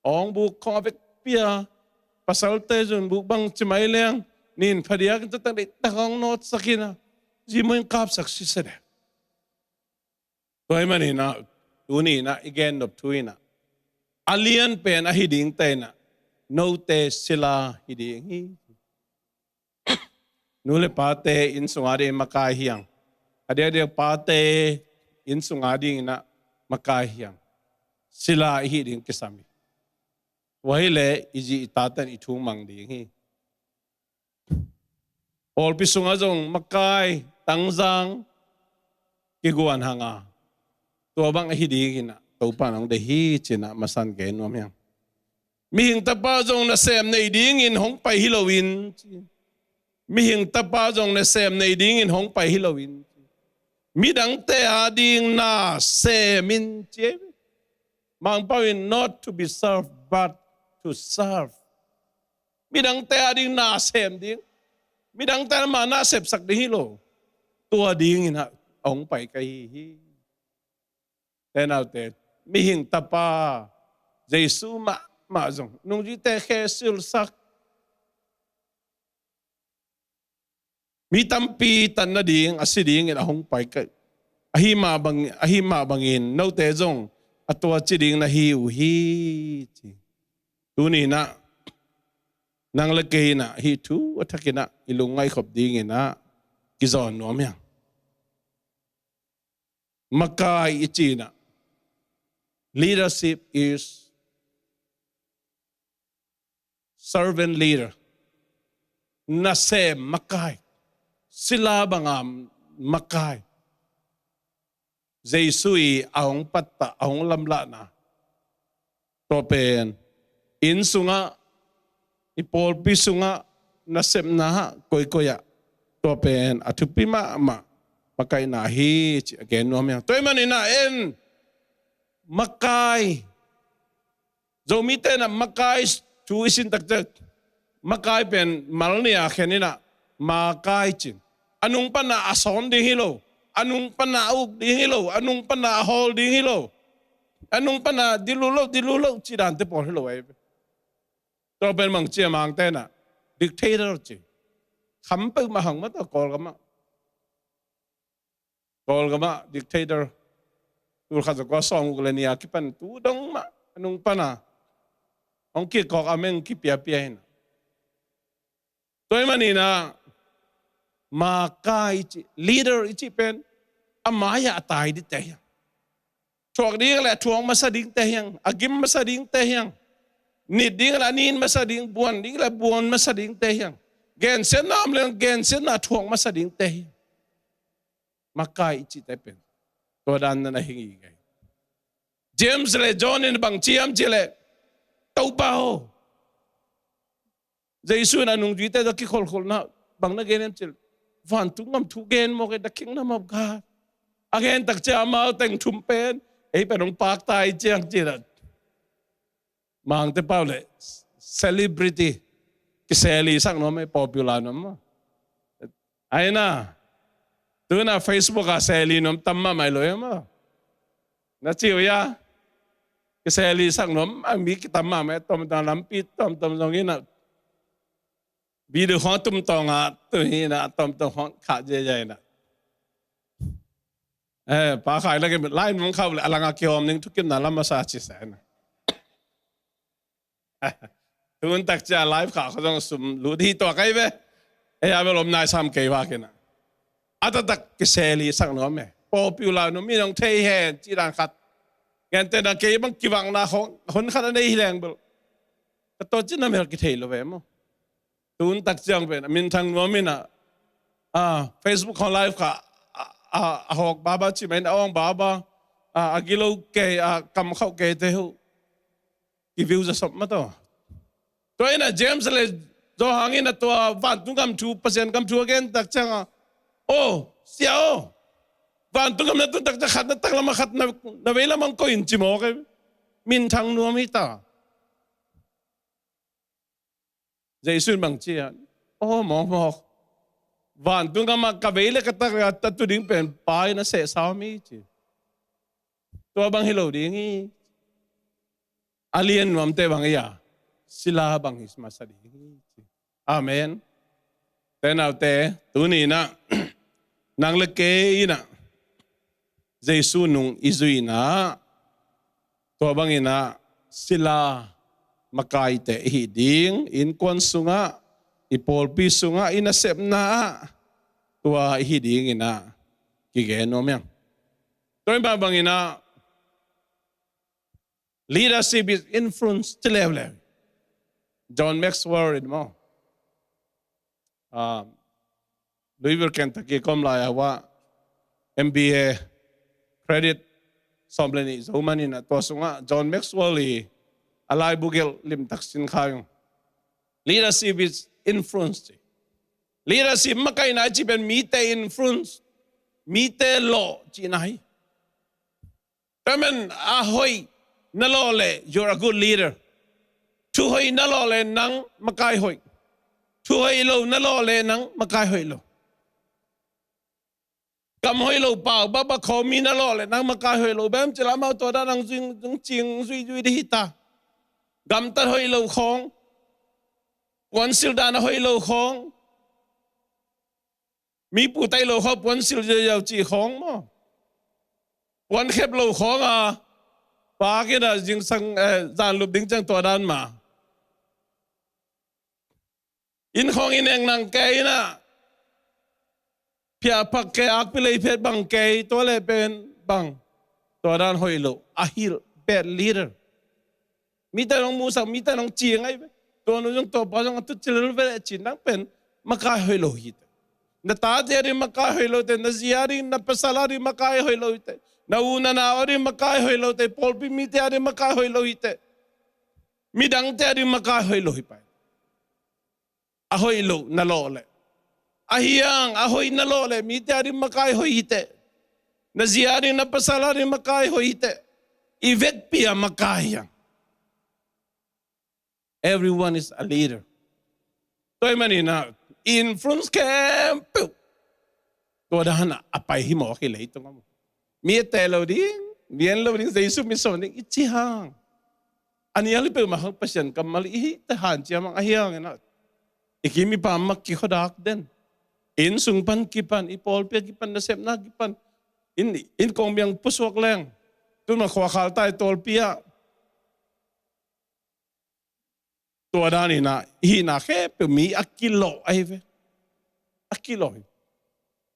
Speaker 7: ong bu kong pia pasal te jun bu bang chimai leng nin phadia kan tang de tang not sakina ji mo kap sak si sere toy manina uni na again of tuina alien pen a hiding te na no te sila hiding hi nule pate in sungari makahiang ada pate in sungari na makahiang sila hiding kisami wahile iji itatan itung mang ding hi Paul pisunga jong makai tangzang kiguan hanga to bang hiding na to panang de hi china masan ke nom yang mihing tapa jong na sem nei ding in hong pai Halloween mihing tapa jong na sem nei ding in hong pai Halloween midang te ading na semin che mang pawin not to be served but to serve midang te ading na sem ding midang te ma na sep sak de hilo tua ding in hong pai kai hi tenaute mihing tapa Jesu ma jong nung ji te khe sil sak mi tampi tan na ding asiding in ahong pai ka ahima bangin no te jong atwa chiding na hi u hi chi tuni na nang lake na hi tu athakina ilungai khop ding ina kizon nom yang makai ichina leadership is servant leader nasem makai sila bangam makai Jesui aong patta aong lamla na topen insunga ipol pisunga nasem na koya topen atupima ma makai na hi again no me toy manina en makai zomite na makai tu isin taktak makai pen malnia khenina makai chin anung pa na ason ding hilo anung pa na ug ding hilo anung pa na hol ding hilo anung pa na dilulo chirante por hilo ai to pen mang chia mang te na dictator chi kham pe ma hang ma to kol gama dictator tur kha ko song uk le nia ki pan tu dong ma anung pa na ong ki kok ameng ki pia hin toy manina maka ichi leader ichi pen amaya atai di te yang thuak ding la thuang masa ding te yang agim masa ding te yang nit ding la nin masa ding buan ding la buan masa ding te yang gen sen nam le gen sen na thuang masa ding te yang maka ichi te pen to dan na hingi gai James le John in bang chiam chile tau pa ho Jesu na nung jite da ki khol na bang na genem chil van tu ngam thu gen mo ke the kingdom of God again tak cha mau teng thum pen ei pe nong pak tai chiang chira mang te paule celebrity ki seli sang no me popular no ma ai na tu na Facebook a seli nom tamma mai lo ma na chiu ya ki seli sang nom mi ki tamma me tom ta lam pi tom jong ina vì được hóa tum tòng à tôi nghĩ là tầm hóa khá dễ dàng nè, bà khai là cái lại muốn khâu lại là ngạc kiom nhưng thúc kiến là làm mà sao chỉ sẽ nè, tuần tắc cha live khá có trong sum lúa đi to cái về, à bây lom nai sam kế hoa kia nè, ta tắc cái xe li sang nó mẹ, popular nó mi nông thay hè chỉ đang khát, cái tên là kế bằng kỳ vọng là hôn khát ở đây hilang bự, cái tổ chức nó mới cái thay lo về mà tuần tắc chăng về mình thằng nó mình Facebook on live cả ahok baba chi main awang baba agilo ke kam khau ke te hu ki view za sop ma to ina James le do hangin na to van tung kam 2% kam 2 again tak changa siao van tung kam na tu tak khat na tak lama khat na vela mang ko in chi mo ke min thang nuam hi ta Jaisun bang chi mo van tung kam ka vela ka tak tu ding pen pai na se sao mi chi to bang hello ding hi alien nuam te bang ya sila bang his masadi amen tenau te tu ni na nang le ke ina Jesu nung izui na to bang ina sila makai te hiding in kon sunga ipol pi sunga ina sep na tua hiding ina kigenom yang to bang ina leadership is influence to level John Maxwell in mo Louisville, Kentucky kom la wa MBA credit sombleni zomani na to sunga John Maxwell li alai bugel lim taksin khayong leadership is influence leadership makai na chi ben mite influence mite lo chi nai tamen ahoy nalole you're a good leader tu hoi nalole nang makai hoi tu hoi lo nalole nang makai hoi lo kam hoi lo pao baba khomi nalole nang makai hoi lo bem chila mau to da nang jing zui zui di ta gam ta hoi lo khong quan sil da na hoi lo khong mi pu tai lo kho quan sil je yau chi khong mo quan khep lo khong pa ke da jing sang zan lup ding chang to dan ma in khong in eng nang ke na pia pak ke ak pilei phet bang ke to le pen bang to dan hoi lo ahil bad leader mi ta nong mu sang mi ta nong chiang ai to no jong to pa jong tu chil ve chin nang pen makai hoi lo hit na ta de ri makai hoi lo te na ziari na pasala ri makai hoi lo te na una na ri makai hoi lo te pol pi mi te ri makai hoi lo hit mi dang te ri makai hoi lo hi pai ahoy lo na lo le ahiyang ahoy na lo le mi te ri makai hoi hit na ziari na pasala ri makai hoi hit ivet pia makai yang everyone is a leader toy mani na influence camp to dana apai hi mo ki le to mo mi te lo ding bien lo ding Jesu mi so ding ichi hang ani ali pe ma hang pasyan kamal hi te han chia mang ahiyang na ikimi pa mak ki khodak den in sung pan ki pan ipol pe ki pan na sep na ki pan in kong biang puswak leng tu ma khwa khal tai tol pia to dani na hi na khe pe mi akilo ai ve akilo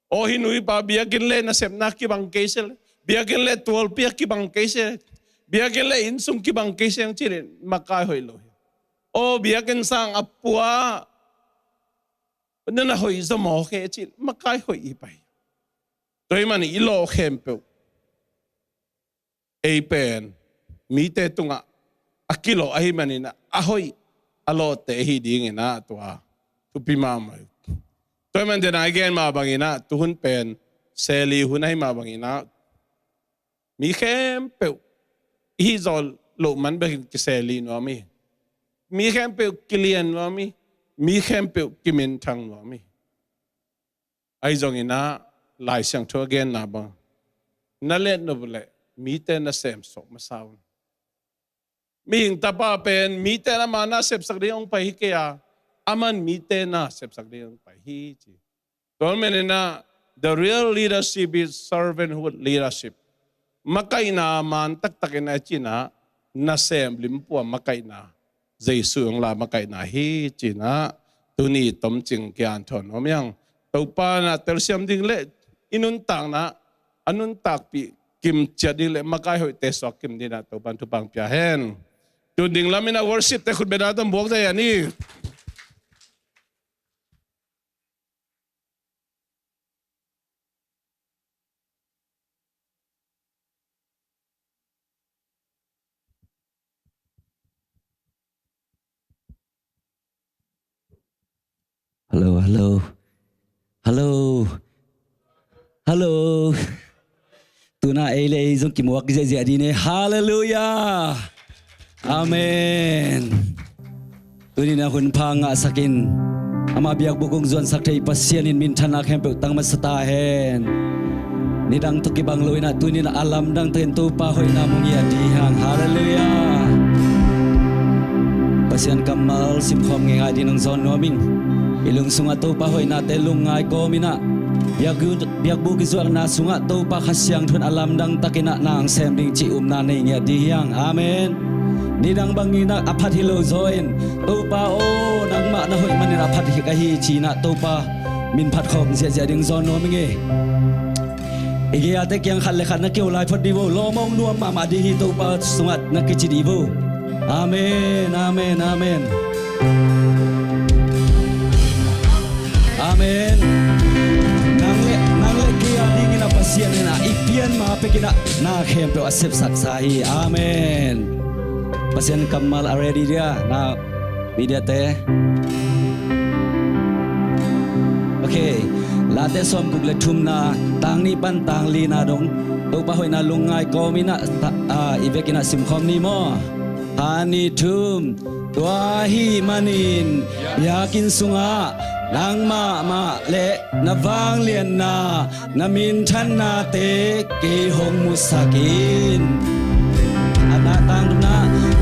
Speaker 7: o hi nui pa bia kin le na sep na ki bang kesel bia kin le tol pia ki bang kesel bia kin le in sung ki bang kesel chilen makai hoi lo o bia kin sang apua na hoi zo mo khe chil makai hoi i pai toi mani i lo khem pe ei pen mi te tunga akilo ai mani na ahoi alo te hi ding ina tua tu pi ma mai toi man den again ma bangina tu hun pen seli hun ai ma bangina mi khem pe hi zol lo man be ki seli no mi khem pe kilian no mi khem pe kimin thang no ai zong ina lai sang to again na ba na let no bule mi te na sem so ma sound mi hing tapa pen mi te na mana sep sak deong pai ke ya aman mi te na sep sak deong pai hi chi don men na the real leadership is servanthood leadership makai na man tak tak na china na sem lim pu makai na Jesu ang la makai na hi china tuni tom ching kyan thon omyang to pa na tel siam ding le inun tang na anun tak pi kim cha ding le makai hoi te sok kim dina to ban tu pang pya hen tu ding lamina worship te khut bena tam bok da yani
Speaker 8: Hello. Tuna ele zong kimuak je di ne. Hallelujah. Amen. Tuni na hun panga sakin. Ama biak bukong zuan sakthei pasianin min thana kempe tang masata hen. Nidang tuki bangloina tuni na alam dang ten tu pa hoi na mong ya di hang. Hallelujah. Pasian kamal sim khom nge di nang zon noming. Ilung sunga tu pa hoi na te lungai ko mina. Biak buki zuak na sunga tu pa khasyang thun alam dang takina nang sem ding ci na nei nge di hang. Amen. Nidang bangina apat hilo zoin tu pa o nang ma na hoi manin apat hi ka hi chi na tu pa min phat khom sia ding zon noming e. Igi ate kyang khal le khan na keu lai phot di wo lo mong nuam ma di hi tu pa sungat na ki chi di wo. Amen, amen, amen. Amen. Nang le kia dingin na pasien na ipian ma pekina na khem pe asep saksahi. Amen. Pasien kamal already dia na media te. Okay. Late som bugle thum na tang ni pan tang li na dong. Tu pa hoi na lungai ko mina ivekina sim khom ni mo. Ani thum tua hi manin yakin sunga nang ma le na wang lian na min than na te ke hong musakin ana tang na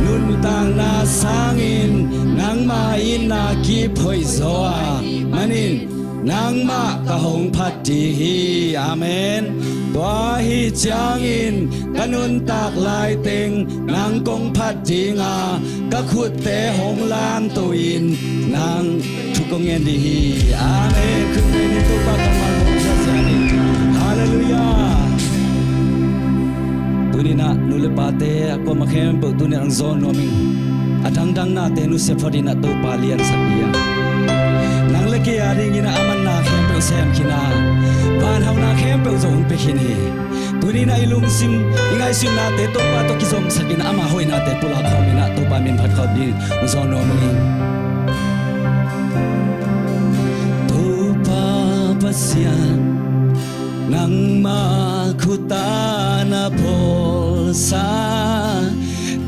Speaker 8: nun tang na sangin nang ma in na ki phoi zoa manin nang ma ka hong phat ti hi amen tua hi changin kanun tak lai teng nang kong phat ti nga ka khut te hong lam tuin nang thu kong en di hi amen khut te ni tu pa kamal hong sa sa ni hallelujah tuni na nule pate ko makhem po tuni ang zon noming atang dang na te nu se phodi na to pa lian sakia nang leki aring ina aman na khem pe sem kina ban hau na khem pe zong pe khini tuni na ilung sim ingai sim na te to pa to ki zom sakin ama hoi na te pula khomi na to pa min phat khot di zon noming to pa pasian nang ma khutana polsa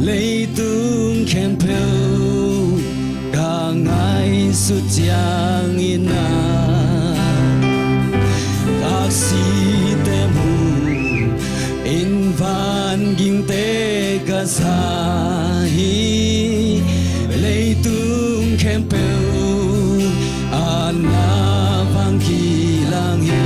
Speaker 8: leitung kempeu kangai sutyang ina kaksi temu invan ging te kasahi leitung kempeu ana pangkilang hi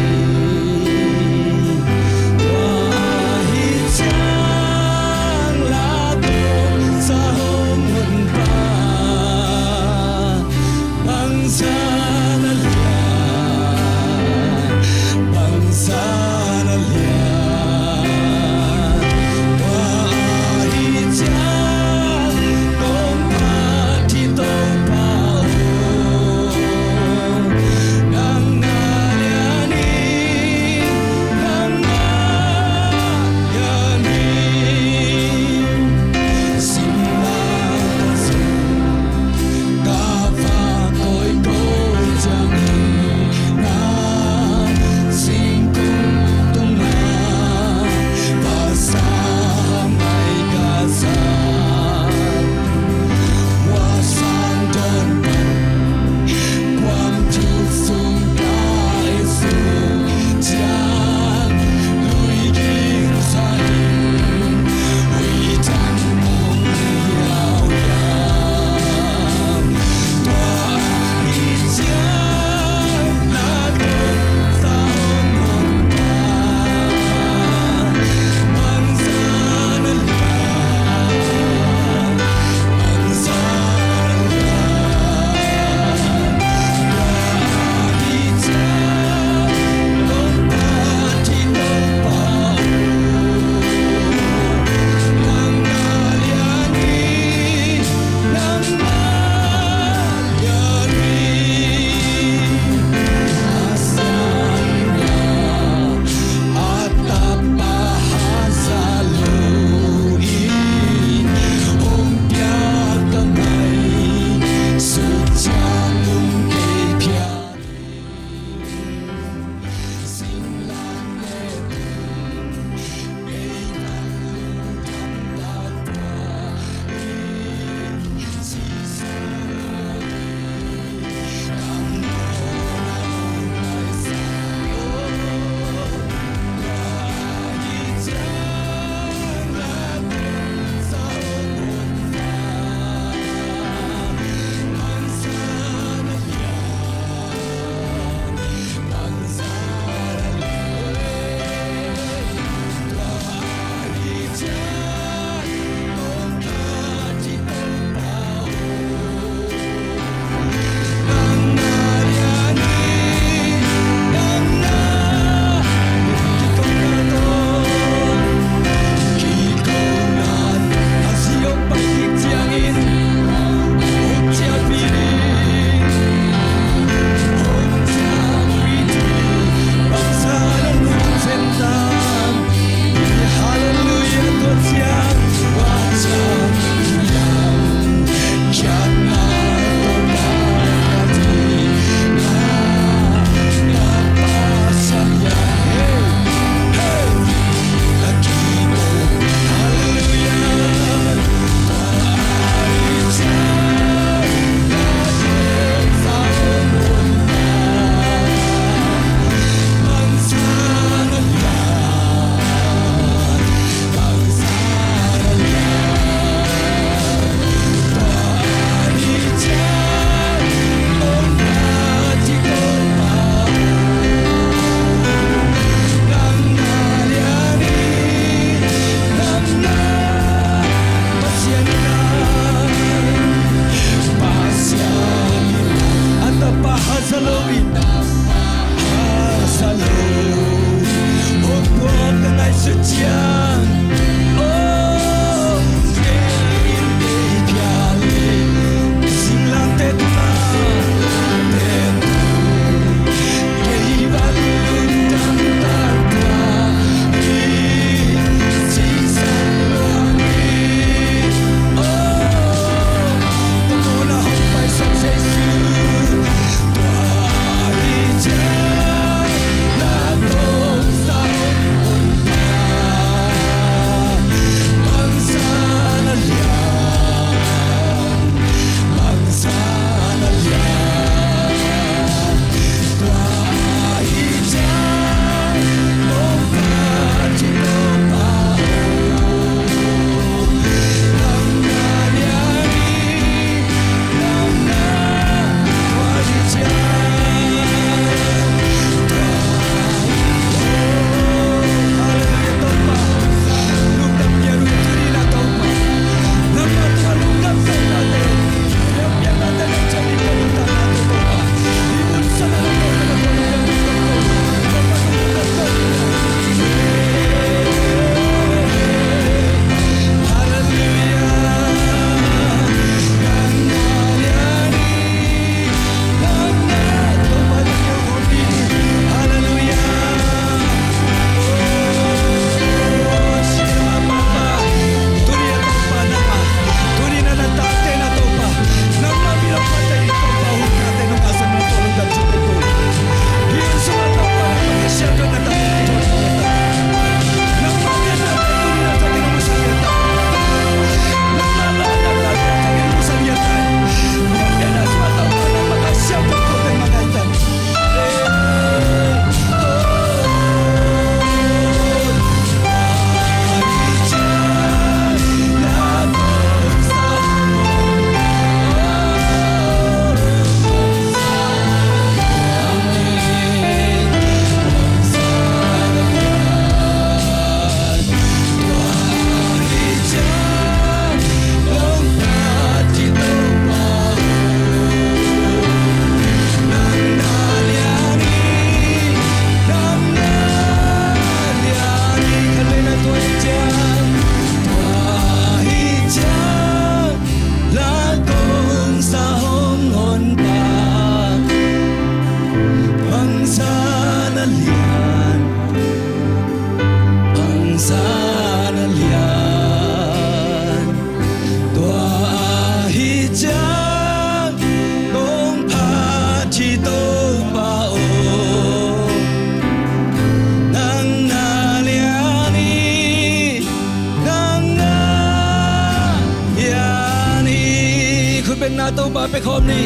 Speaker 8: เป็นนาตัวบาไปคอมนี่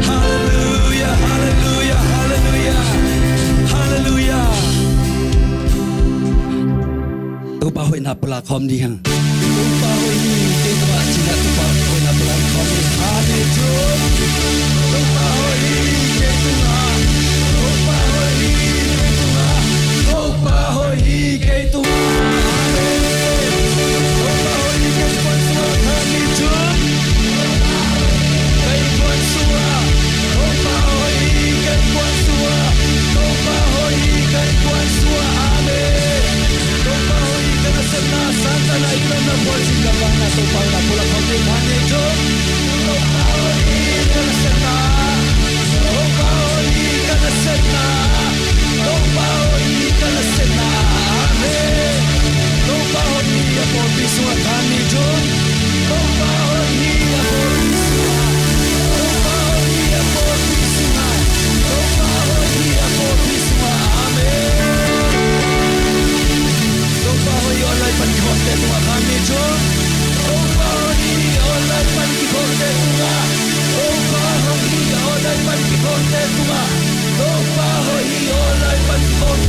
Speaker 8: ฮาเลลูยาฮาเลลูยาฮาเลลูยาฮาเลลูยาตัวบาหอยนาปลาคอมดีฮังตัวบาหอยนี่เก่งกว่าจีน่าตัวบาหอยนาปลาคอมนี่ฮาเลลูยาตัวบาหอยนี่เก่งกว่าตัวบาหอยนี่เก่งกว่าตัวบาหอยนี่เก่งกว่าHãy subscribe cho kênh Ghiền Mì Gõ để không bỏ lỡ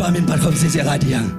Speaker 8: amin parkom sisi kadiang.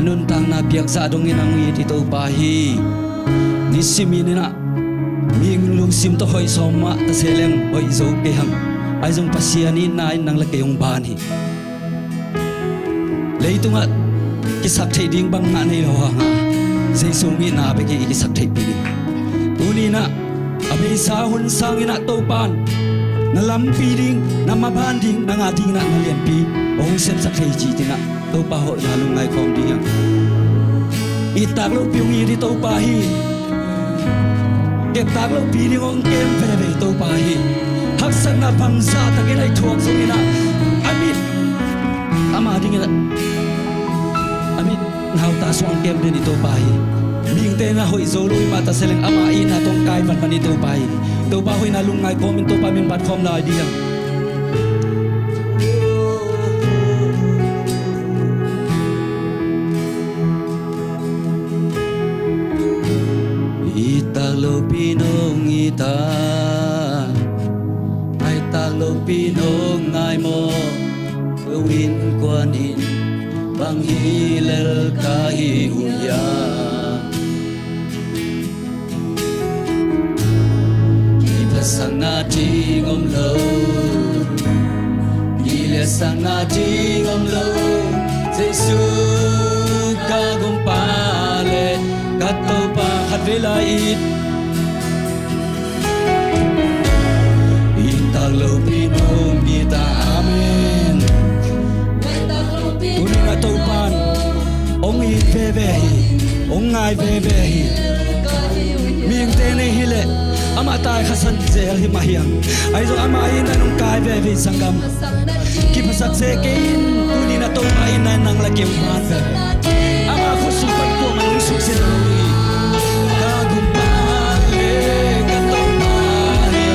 Speaker 8: anun tang na piak sa dong inang wi dito pahi ni simini na ming lung sim to hoi soma ta seleng hoi zo ke hang ai jong pasiani nai nang la ke yong bani leitunga ki sak thei ding bang na nei lo ha jesu mi na be ki sak thei pi uni na abe sa hun sang ina to pan na lam pi ding na ma ban ding na nga ding na na lian pi ong sem sak thei chi tina to pa ho ya lu ngai kom ding itak lo piung i di to pa hi kem tak lo pi ding ong kem ve ve to pa hi hak san na bang za ta ke nai thuak so ina amit ama ding ina amit nau ta swang kem de ni to pa hi ming te na hoi zo lui ma ta seleng ama i na tong kai van pani to pa hi to pa hoi na lung ngai kom in to pa min bat khom lai ding lo pinong ita ai ta lo pinong ngai mo win quan in bang hilal ka hiuya kita sangati ngom lo gile sangati ngom lo Jesu ka gumpale kato pa hadvelait lo pinong kita amen tuni na topan ong i vevehi ong ngai vevehi ming tene hile ama tai khasan zel hi mahiang ai zo ama ina nong kai vevi sangam ki pasak se kein tuni na topan ina nang la kem man ama khusu pan ko mang suk se lo ka gumpale ka topani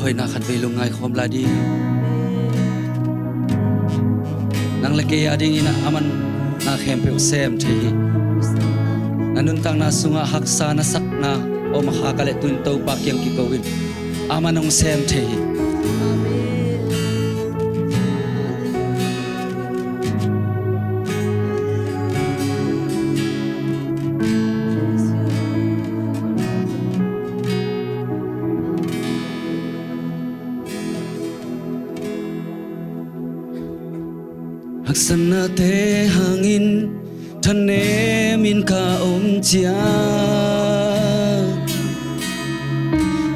Speaker 8: hoy na kan belungai khom ladi nang leke ading ina aman na khempe usem thi nanun tang na sunga haksa na sakna o makakale tun to pakyang kikawin amanong sem thi Haksana te hangin thane min ka om chia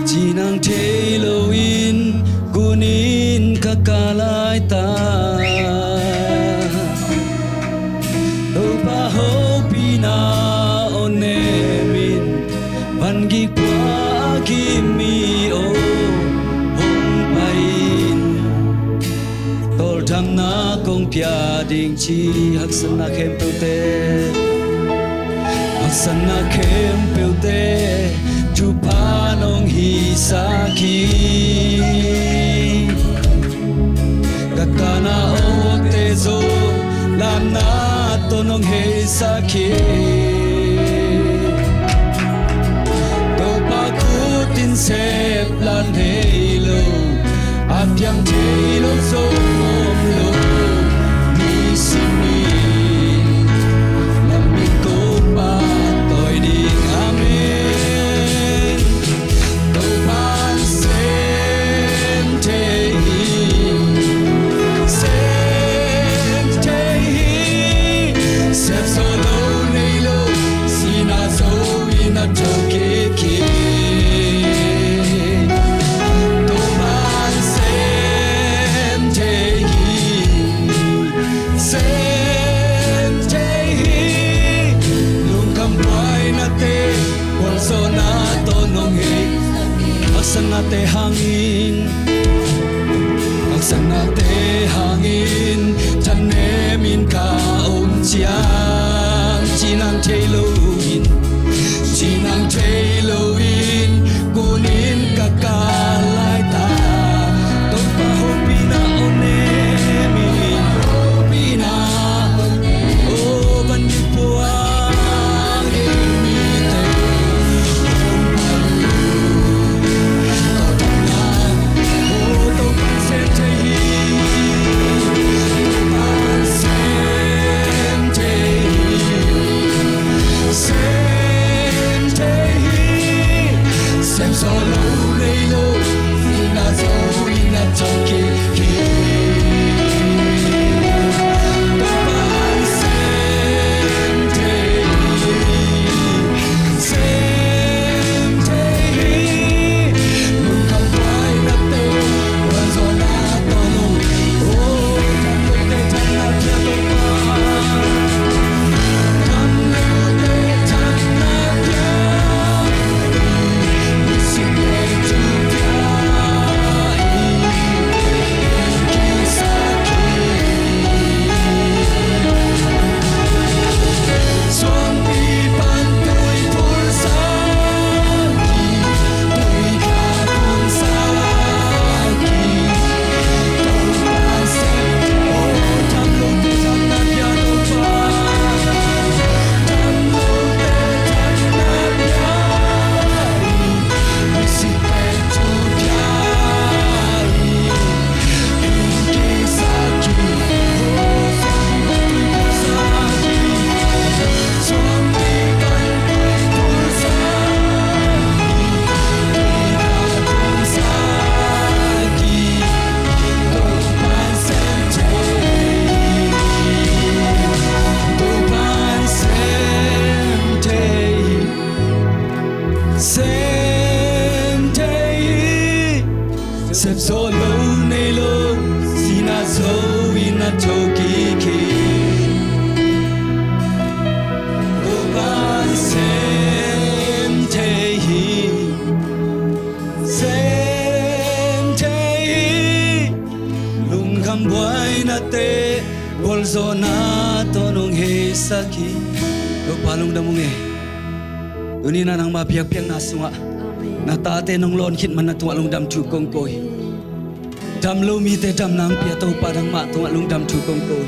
Speaker 8: Jinang te loin kunin ka kalai ta Opa ho pina one min vangi kwa kimi o hong pain Tol tham na kong pia ding chi haksana khem peute haksana khem peute chu pa nong hi sa ki kakana o te zo lam na to nong he sa ki to pa ku tin sep lan he lo apiam te lo so lo sini Mami ko pa toy ding amen To pan sem te Sep solo nei lo Sina so ina toke ki To pan sem te Aksana te hangin Aksana te hangin Thane min ka om chiang Chinang te loin Chinang te loin Kunin ka kalai ta Topa hopina one min Hopina O bandipuang Emite Solo lelo, ina zo ina toke ki. Papan sente, nunca vai na te, wazona tono, oh, tanto te tana te topa, tanto te tana te. Sep solo nelo sina zo ina toki ki Oban sem te lung kam buai na te bolzo na tonong he saki Lo palong damong Duni na nang mapiyak-piyak na sunga na tate nong lon khit man na tua lung dam thu kong koi dam lo mi te dam nang pia to pa dang ma tua lung dam thu kong koi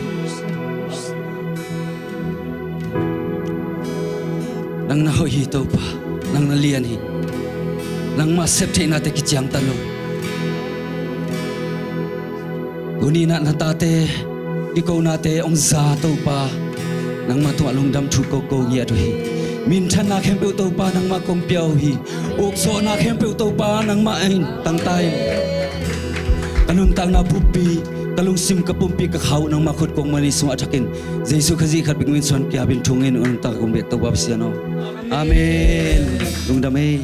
Speaker 8: nang na hoi hi to pa nang na lian hi nang ma sep the na te ki chang ta lo uni na na tate di ko na te ong za to pa nang ma tua lung dam thu ko ko ya to hi min than na khem pe to pa nang ma kong piao hi ok so na khem pe to pa nang ma ain tang tai kanun tang na pupi kalung sim ka pumpi ka khau nang ma khut kong mani so athakin jesu khazi khat bing min son kya bin thungin on ta kong be to ba siano amen lung dam ei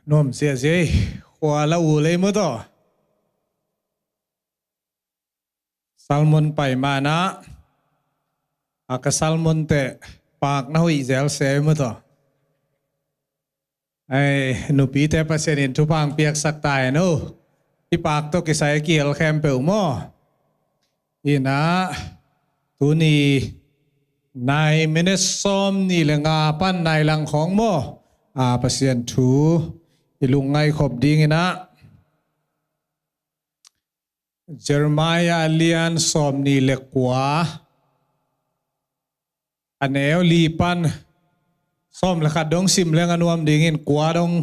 Speaker 9: Nom sia sia khwa la u le mo to salmon pai mana aka salmon te pak na hui zel se mo to ai nu pi te pasen in thu pang piak sak tai no pi pak to ki sai kiel khem pe mo ina tu ni nai minutes som ni lenga pan nai lang khong mo pasien thu ilungai khop ding ina Jeremiah alian som ni lekwa aneo lipan som lekha dong sim leng anuam dingin kwa dong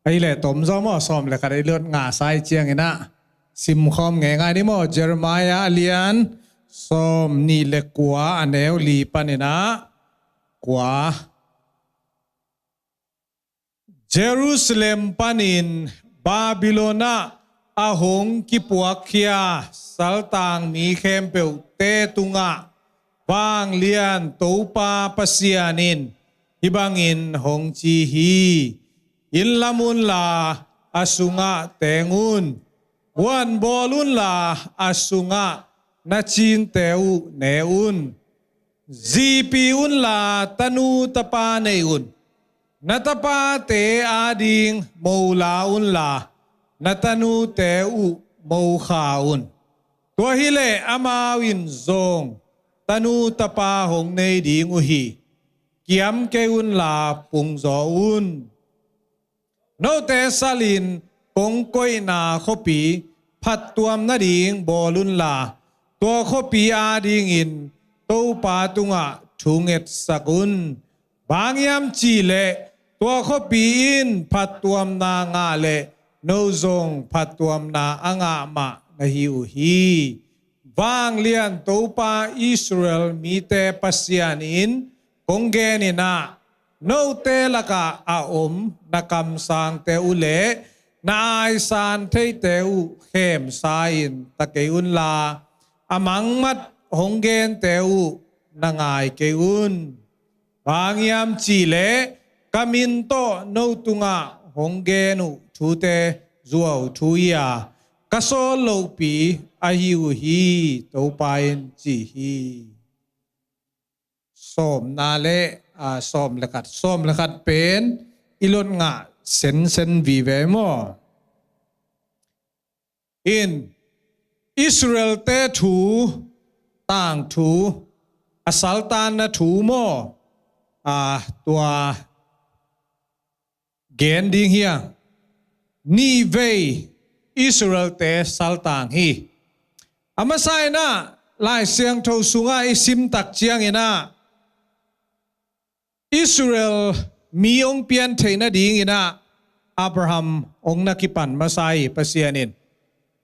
Speaker 9: ai le tom zo mo som lekha dai lut nga sai chiang ina sim khom nge ngai ni mo Jeremiah alian som ni lekwa aneo lipan ina kwa Jerusalem panin Babylona ahong kipuakia saltang mi khempeu te tunga bang lian topa pasianin ibangin hong chi hi in lamun la asunga tengun wan bolun la asunga nachin teu neun zipi un la tanu tapa neun natapa te ading maulaun la natanu te u maukhaun tua hile amawin zong tanu tapa hong nei ding uhi kiam keun la pung zo un no te salin pong koi na khopi phat tuam na ding bolun la tua khopi ading in to pa tunga thunget sakun bangyam chi le tua khopi in phat tuam na nga le no zong phat tuam na anga ma na hi u hi wang lian to pa Israel mi te pasian in konggen ina no te laka a na kam sang te ule na ai san thei te u khem sain ta ke un la amang mat honggen te u na ngai ke un bangyam chi le kamin to no tunga honggenu thute zuaw thuya kaso lo pi ahiu hi to pain chi hi som na le som lekat pen ilon nga sen vi ve mo in Israel te thu tang thu asaltan na thu mo tua gen ding hiya ni vei Israel te saltang hi amasai na lai siang tho sunga isim tak chiang ina Israel mi ong pian theina ding ina Abraham ong nakipan masai pasianin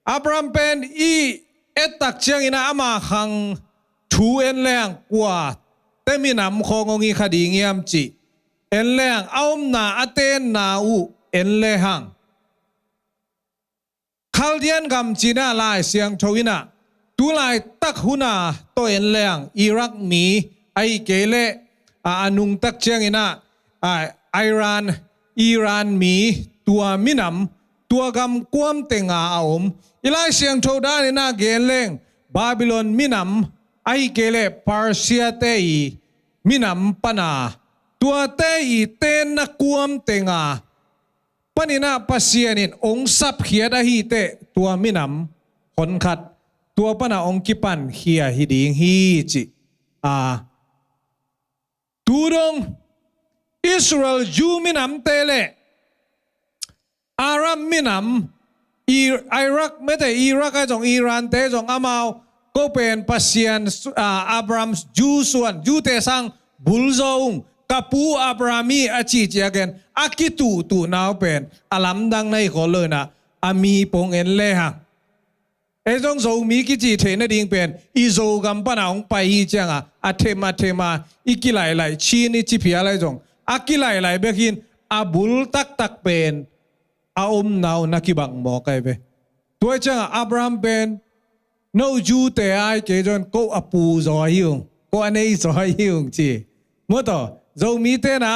Speaker 9: Abraham pen i etak chiang ina ama khang thu en leng kwa teminam khongongi khading yam chi en leng aum na aten na u en le hang khaldian gam china lai siang thoina tu lai tak huna to en leng Iraq mi ai kele anung tak chiang ina Iran mi tua minam ตัวกำความเต็งอาอมอีไลเสียงโทดานี่นาเกนเลงบาบิโลนมินำไอเกเลปาร์เซียเตอีมินำปนาตัวเตอีเตนนักความเต็งอาปนินาปัสเซียนินองซับเขียดาฮีเตตัวมินำคนขัดตัวปนาองกิปันเขียฮิดิงฮีจิตูดงอิสราเอลจูมินำเตเลอารัมมินำอิรักไม่แต่อิรักไอ้จงอิรันเตจงอามาก็เป็นปัสเซียนอับรามจูส่วนจูเตสังบุลโซงกับปูอับรามีอาชีเจียกันอากิตูนาวเป็นอาลัมดังในขอเลยนะอามีปงเอ็นเลหังไอ้จงโซมีกิจิเทนดิ่งเป็นอีโซกัมปนาองไปอีเจียงอาเทมาอีกิไหลชีนิจิพิอะไรจงอากิไหลเบกินอาบุลตักเป็นอาอมนาวนักบังหมอไกไปตัวเจ้าอับรามเป็นโนจูเตไอเกจนก็อปูจอยยุงก็อันนี้จอยยุงจีเมื่อต่อโจมีเตนะ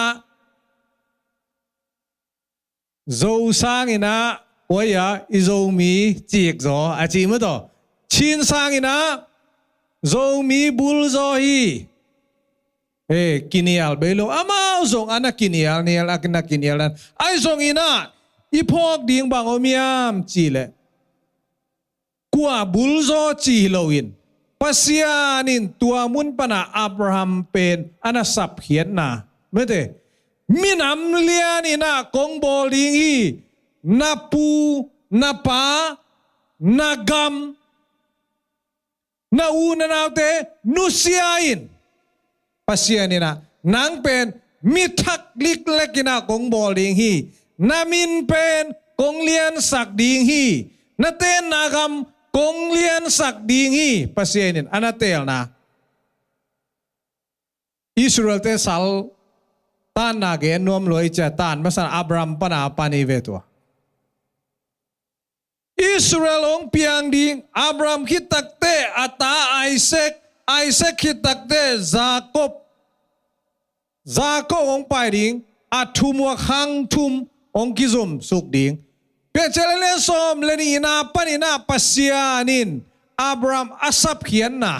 Speaker 9: โจสร้างอินะว่าอย่าอีโจมีจีกจออาจีเมื่อต่อชินสร้างอินะโจมีบุลจอยกินียลเบลอามาส่งอันนักกินียลเนี่ยลักนักกินียลนั้นไอส่งอินะอีพอกดิ่งบางอมียมจีเลกัวบุลโซจีโลวินปัสยานินตัวมุนปนาอับราฮัมเป็นอนาสับเขียนนาไม่ได้มินำเลียนี่นะกงบอลิงฮีนาปูนาปานากำนาอูนานาเตนุเซียอินปัสยานี่นะนางเป็นมิทักลิกเล็กนะกงบอลิงฮีนามินเป็นกงเลียนสักดิงฮีนาเตนนากำกงเลียนสักดิงฮีปัสยานินอนาเตลนะอิสราเอลเตสัลตานนาเกนนวมลอยจะตานมาสันอับรามปนาปานิเวตัวอิสราเอลองเปียงดิงอับรามคิดตักเตอัตาไอเซกคิดตักเตจาโคบองไปดิงอัทุมวะขังทุมองกิซุมสุกดิงเปียเจเลเลนสอมเลนีนาปานินาปัสยานินอับรามอาสับเขียนนะ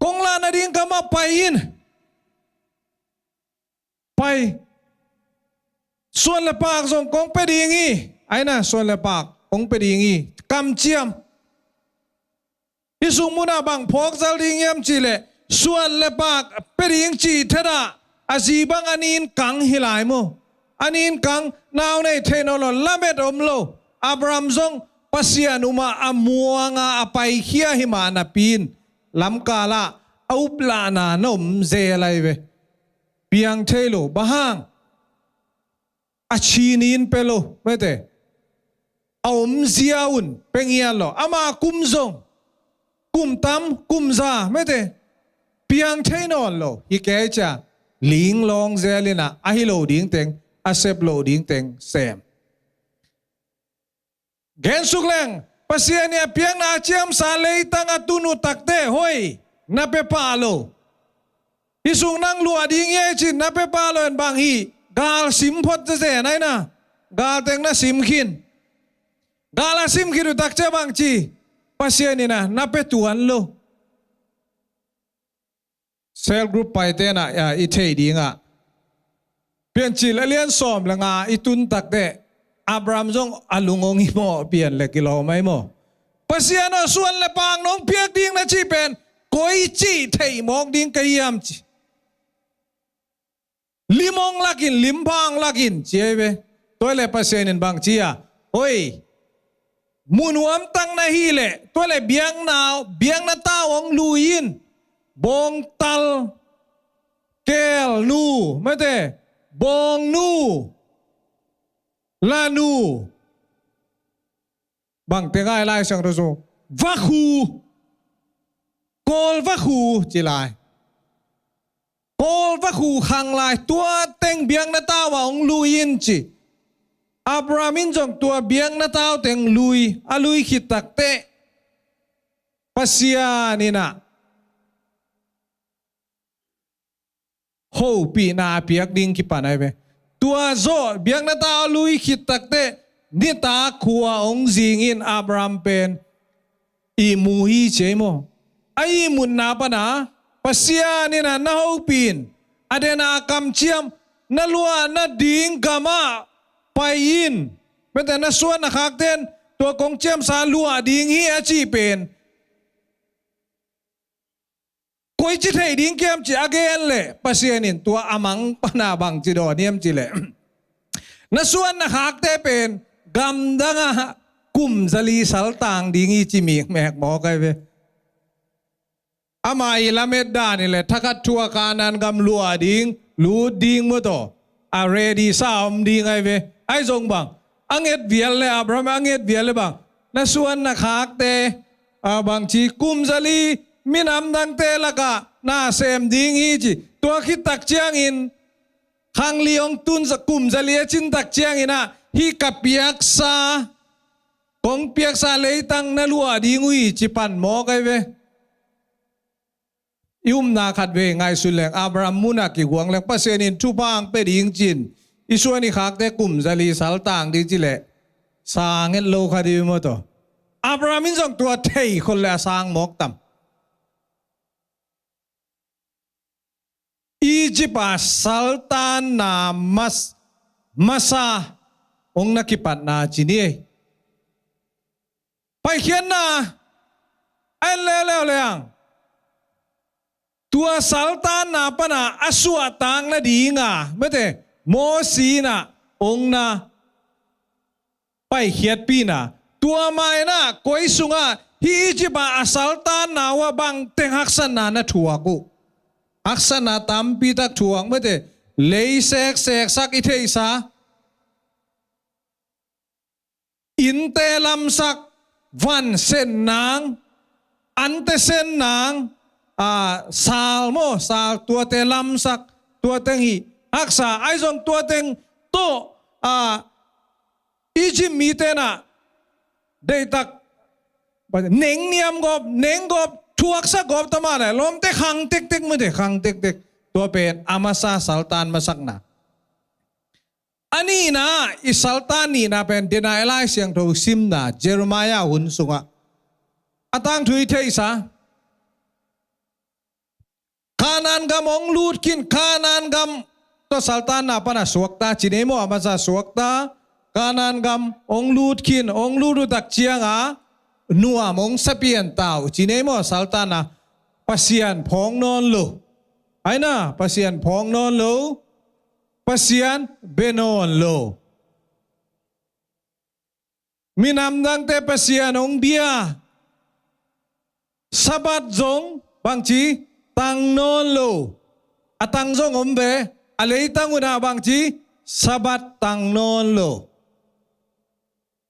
Speaker 9: กงลานาดิงกามาไปอินไปส่วนละปากส่งกงไปดีงี้ไอ้น่ะส่วนละปากกงไปดีงี้กำเจียมอิสุมุนาบังพอกจัลดิงยมจีเลส่วนละปากไปดีงจีเทดาอาจีบังอันินกังฮิลายโมอันินกังนาวในเทนอลละเม็ดอมโลอับรามซงปัสยานุมาอามัวงาอไปเขียหิมานาปีนลำกาละเอาปลานานมเจอะไรเวเปียงเทโลบะฮังอาชีนินเปโลไม่เตเอามเซียอุนเป็นเงียโลอามากุมซงกุมตัมกุมซาไม่เตเปียงเทนอลโลฮิเกจ่าลิงลองเจลินะอาฮิโลดิ้งเต็งอาเซบโลดิ้งเต็งเซมเกนสุกเลงปัสยาเนี่ยเปียงนาเจียมซาเลตังอตุนุตักเตห้อยนาเปปาโลอิสุงนังลัวดิ้งเยจินนาเปปาโลนบางฮีกาลสิมพดจะเจไหนนะกาลเต็งนะสิมขินกาลสิมขินอุตักเจบางจีปัสยานี่นะนาเปตุอันโลเซลกรุ๊ปไปเตนะอิเทดิ้งอ่ะเปลี่ยนจีละเลียนสอมละงาอิตุนตักเตอับรามจงอลุงองอิโมเปลี่ยนเลยกิโลไม่โมปัสยานะส่วนละปางน้องเพียกดิ้งนะจีเป็นโกยจีเทยมองดิ้งกะยามจีลิมองลักินลิมพังลักินเจียเวตัวเลปัสยานินบางจีอ่ะโอ้ยมุนวมตั้งนาฮีเลตัวเลเบียงนาวเบียงนาตาวงลูยินบงตัลเกลนูไม่เตบงนูลานูบางเตงไอไลสังรโซวะคูกอลวะคูจิไลกอลวะคูขังไลตัวเต็งเบียงนาตาวงลุยินจิอับรามินจงตัวเบียงนาตาวเต็งลุยอลุยขิดตักเตปัสยานี่นะโฮปีนาเปียกดิ้งกิปานไอเวตัวโซเบียงนาตาวลุยขิดตักเต nita kuwa ong zingin Abraham pen imuhi chemo ay mun na pa na pasya ni na nahopin adena akam chiam nalua na ding kama payin bete na suan nakakten tua kong chiam sa lua ding hi achi pen koi chi thei ding kem chi again le pasyanin tua amang panabang chi do niam chi le na suan nakakte pen gamda nga kum zali saltang dingi chimi mek mo kai ve amai lamet dani le thakat tua kanan gam lua ding lu ding mo to a ready sam ding ai ve ai zong bang anget vial le Abraham anget vial le bang na suan nakakte bang chi kum zali minam dang te laka na sem ding hi chi tua khit tak chiang in khang liong tun sa kum zali chin tak chiang ina hi kapiak sa kong piak sa leitang na lua di ngui chipan mo kai ve yum na khat ve ngai suleng Abraham muna ki guang leng pasenin chu bang pe ding chin isuani khak te kum zali sal tang di chile sang en lo kha di mo to Abraham in jong tua thei khol la sang mok tam Ijipa saltan na masa ong nakipat na chini pai khian na ai le leang tua saltan na pana asua tang na dinga mete mo si na ong na pai khiat pi na tua mai na koi sunga hi jiba asaltan na wa bang teng haksan na thua ku aksan na tampi tak thuang mete lei sek sak ithei sa inte lam sak van sen nang ante sen nang salmo sal tua te lam sak tua teng hi aksa ai jong tua teng to iji mi te na dei tak neng niam gop neng gop thuak sa gop tamana lom te khang tek tek mu de khang tek tek tua pen amasa saltan masak na ani na isaltan ni na pen dena elai siang tho sim na Jeremiah hun sunga atang thui thei sa kanan gam ong lut kin kanan gam to saltan na pana suakta chinemo amasa suakta kanan gam ong lut kin ong lut tak chianga nuam ong sapien tau chinemo saltan na pasian phong non lo aina pasian phong non lo pasian benon lo minam dang te pasian ong bia sabat zong bangchi tang non lo atang zong ombe alei tang una bangchi sabat tang non lo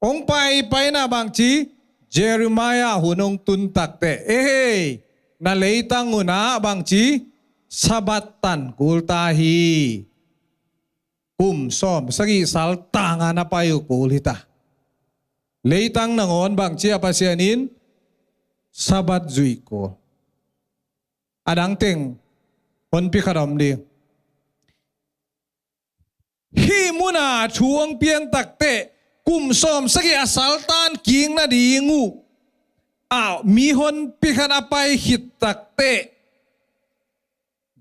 Speaker 9: ong pai na bangchi Jeremiah hunong tun takte na leitang una bangchi sabatan kultahi kum som sagi saltanga na payu kulita leitang nangon bangchi apasianin sabat zui ko adang ting on pikarom di hi muna chuang pian takte kum som sagi asaltan king na dingu mihon pikan apai hit takte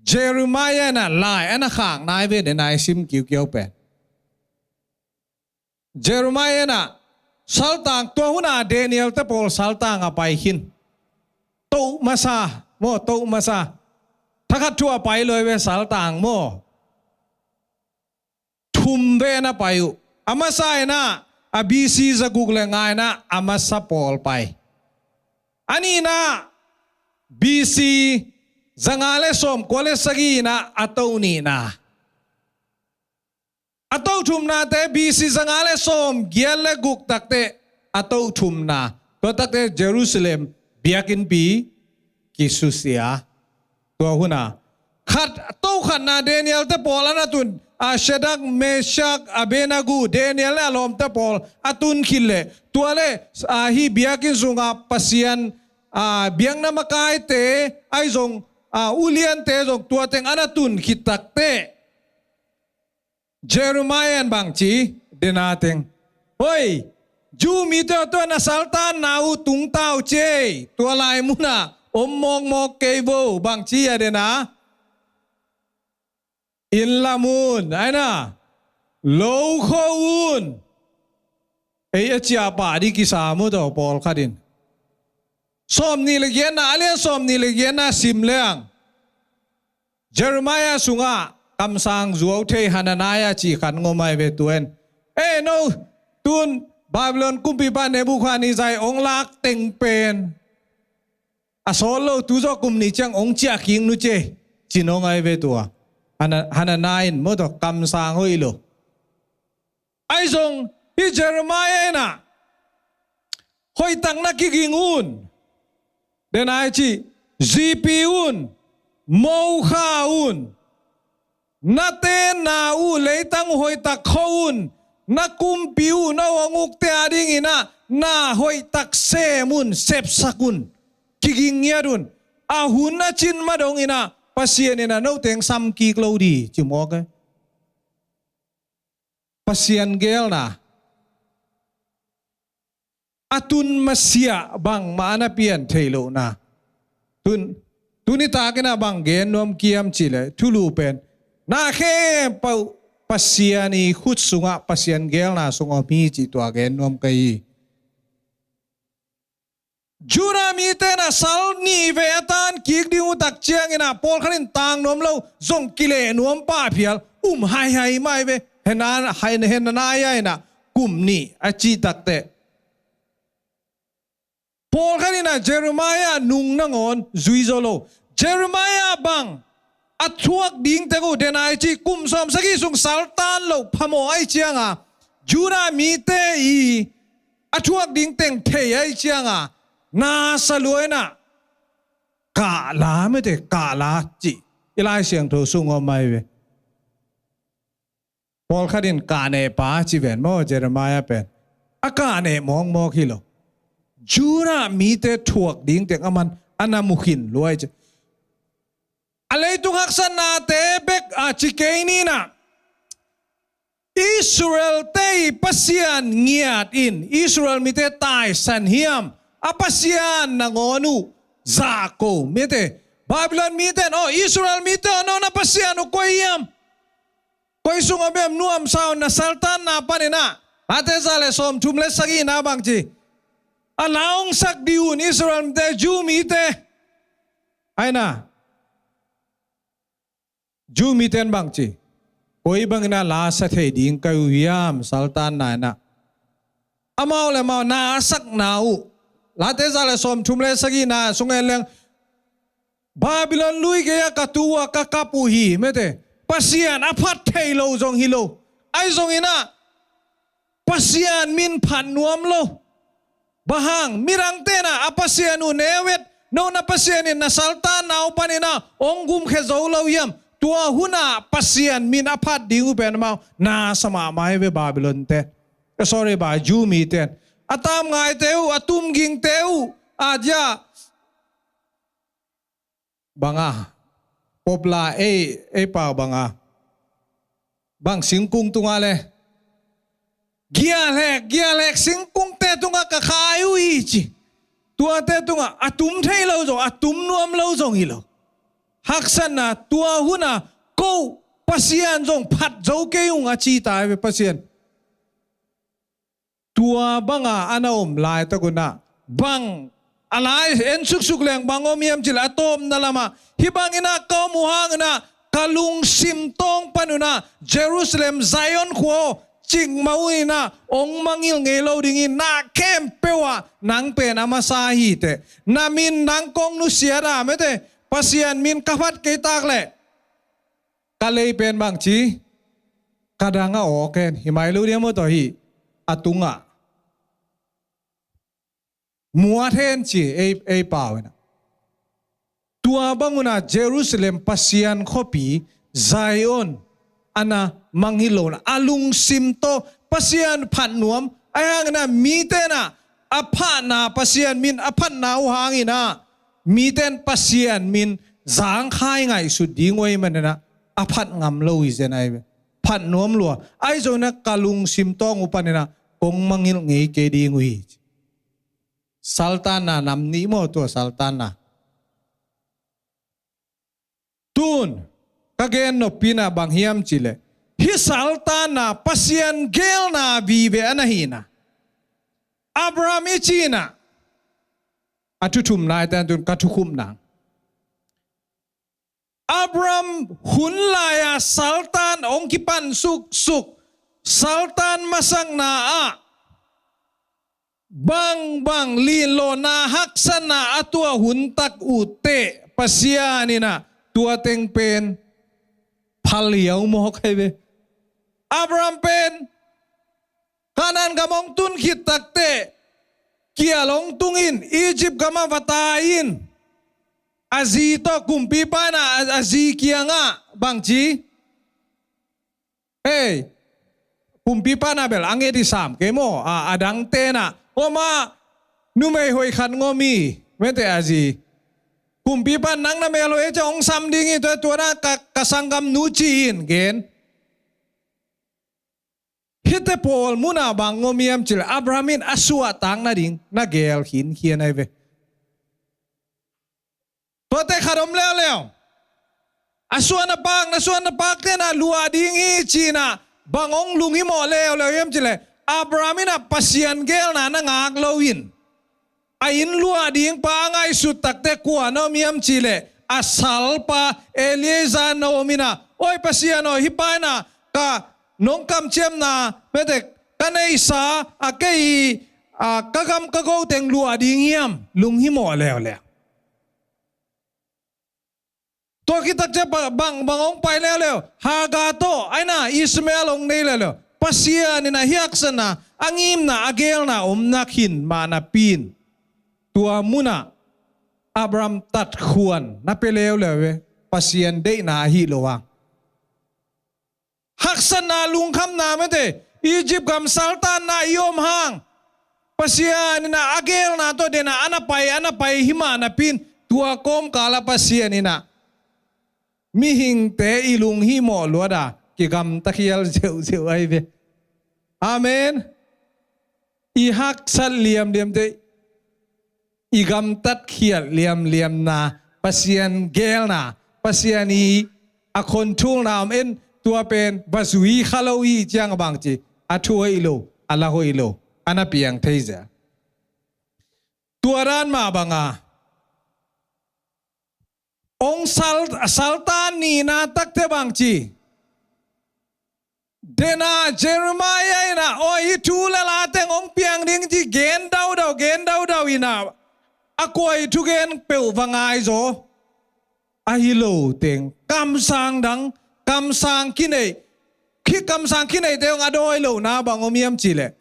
Speaker 9: Jeremiah na lai ana khang nai ve de nai sim kiu kiu pe Jeremiah na saltang to huna Daniel te pol saltang apai hin to masa mo to masa thakat thua pai loi ve saltang mo thum ve na payu amasa na abc za google ngai na amasa pol pai ani na bc zangale som kole sagi na atau ni na atau thum na te bc zangale som giale guk takte atau thum na to takte Jerusalem biakin bi kisusia to huna khat to khat na Daniel te polana tun Shadrach Meshach Abednego Daniel alom te pol atun khille tuale hi biakin zunga pasian biang na makai te ai zong ulian te zong tua teng anatun khitak te Jeremiah bangchi denateng Hoi, ju mi te to na saltan na u tung tao che, tua lai muna mong mok ke vo bang chi ade na. In lamun, ai na, low kho un. Ei achia pa di kisa mo to Paul kadin. Som ni legyen na alian som ni legyen na sim leang. Jeremiah sunga kamsang zuaw te Hananiah chi kan ngomai ve tuen. No tun Babylon kumpi pa Nebuchadnezzar ong lak teng pen. Asolo tuzo kumni chang ong chia king nu che chinong ai ve tua. Hananiah mo to kamsang ho ilo. Ai zong hi Jeremiah na hoi tang na kigingun. Den ai chi zipiun mauhaun nate na u leitang hoi tak khaun na kumpiu na wanguk te ading ina na hoi tak semun sep sakun kigingnyarun ahun na chin madong ina pasien ina no teng sam ki klodi chimoke pasien gel na atun masia bang mana pian thelo na tunita kina bang gen nom kiam chile tulu pen na khe pau pasiani khut sunga pasian gel na sunga mi chi to gen nom kai jura mi te na sal ni ve atan kik ding utak chiang ina pol khanin tang nom lo zong kile nom pa phial hai hai mai ve henan hai henana ya ina kum ni achi takte Paul kanina Jeremiah nung nangon zuizolo. Jeremiah bang atuak ding tego denai chi kum som sagi sung saltan lo pamo ai chianga. Jura mite I atuak ding teng te ai chianga. Na saluena ka la mete ka la chi. Ilai siang to sung omai ve. Paul kanin ka ne pa chi ven mo Jeremiah pen. Aka ne mong mo kilo. Jura mite thuak ding teng aman anamukhin luai che alei tung haksan na te bek a chikeini na Israel te pasian ngiat in Israel mite tai san hiam apasian nangonu zako mite Babylon mite Israel mite na pasian koyam koy sungabem nuam saun na saltan na panina ate sale som tumle sagi na bangchi Alaong sak diun Israel te jumite. Ay na. Jumiten bang chi. Koi bang na lasa te ding kayu yam saltan na na. Amaw le mau na asak na u. Late sale som tumle sagi na sungai leng. Babylon lui kaya katua kakapuhi mete. Pasian apat lo zong hilo. Ay zong ina. Pasian min panuam lo. Bahang mirang tena apasianu newet no na pasianin na saltan na upanina onggum khezolo yam tua huna pasian min apat dingu pen mau na sama mai ve Babylon te sorry ba jumi ten atam ngai teu atum ging teu aja banga popla e pa banga bang singkung tungale Gialek singkung te tunga kakayu ichi. Tua te tunga atum thei lo zo atum nuam lo zong hilo. Haksan na tua huna ko pasian zong phat zo ke yung achi tai ve pasian. Tua banga anaom lai ta guna bang alai en suk leng bangom yam chil atom na lama hibangina ko muhang na kalung simtong panuna Jerusalem Zion ko Ching maui na ong mangil ngelo dingin na kempewa nang pena masahi te namin nang kong nusiara mete pasian min kapat kita kle kalei pen bang chi kadanga oken himailu dia mo to hi atunga muathen chi e pawena tua banguna Jerusalem pasian kopi Zion ana mangilo na alung simto pasian panuam ayang na mitena apa na pasian min apan na uhangina miten pasian min zang khai ngai sudingoi manana apat ngam lo izen ai panuam lo ai zo na kalung simtong upanena kong mangil ngi ke di ngui Sultana nam ni mo to Sultana tun kagen no pina bang hiam chile hi Sultana pasian gel na vive anahina Abraham ichina atutum na tan tun katukum nang Abraham hunlaya Sultan ong kipan suk Sultan masang na bang lilo na haksan na atua huntak ute pasya nina tua tengpen paliyaw mo kaybe Abraham pen kanan gamong tun kitakte kialong tungin Egypt kama vatain azito kumpi pa na azi kia nga bangchi hey kumpi pa na bel ange di sam kemo adang te na oma numay hoy khan ngomi mente azi kumpi pa nang na melo eja ong sam dingi to tuara kasanggam nuchin gen hite pol muna bang ngomiam chil Abrahamin asua tang na ding na gel hin hian ai ve tote kharom leo asua na pak te na lua dingi china bangong lungi mo leo yam chile Abrahamin pasian gel na ngak lowin ain lua ding pa ngai sutak te kwa no miam chile asal pa Elieza no mina oi pasiano hipana ka nong kam chem na mete kanai sa akei kagam kago teng lua ding yam lunghi mo leo to kita je bangong pai leo hagato aina Ismail ong nei leo pasia ni na hiaksana angim na agel na omnakin mana pin tua muna Abraham tat khuan na peleo lewe pasien de na hi lowang haksan na lungkham na mete Egypt kam Sultan na iom hang pasia ni na agel na to de na anapai hima na pin tua kom kala pasia ni na mihing te ilung himo luada kigam takial zeu ai ve amen I hak sal liam te igam tat khial liam na pasian gel na pasian I akon tul na en tua pen basui khalawi chiang bang chi athua ilo ala ho ilo ana piang theiza tuaran ma banga ong Sultan ni na takte bang chi dena Jeremiah ina oi tula la teng ong piang ding ji gen dau ina akoi tu gen peu vangai zo ahilo teng kam sang kinai khi kam sang kinai te ong adoi lo na bang omiam chile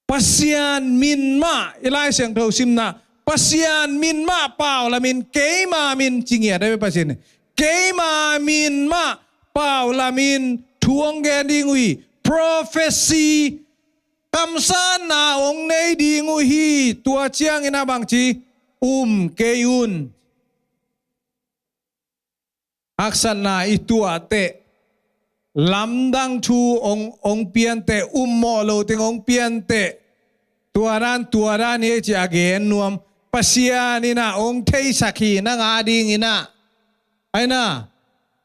Speaker 9: pasian min ma ilai seng tho simna pasian min ma pau la min keima min chingia dai pasien keima min ma pau la min thuang gen dingui prophecy kamsan na ong nei dingui hi tua chiang ina bang chi keun aksan na itua te lamdang thu ong pian te mo lo ting ong pian te tuaran ye chi again nuam pasian ina ong thei sakhi na nga ding ina aina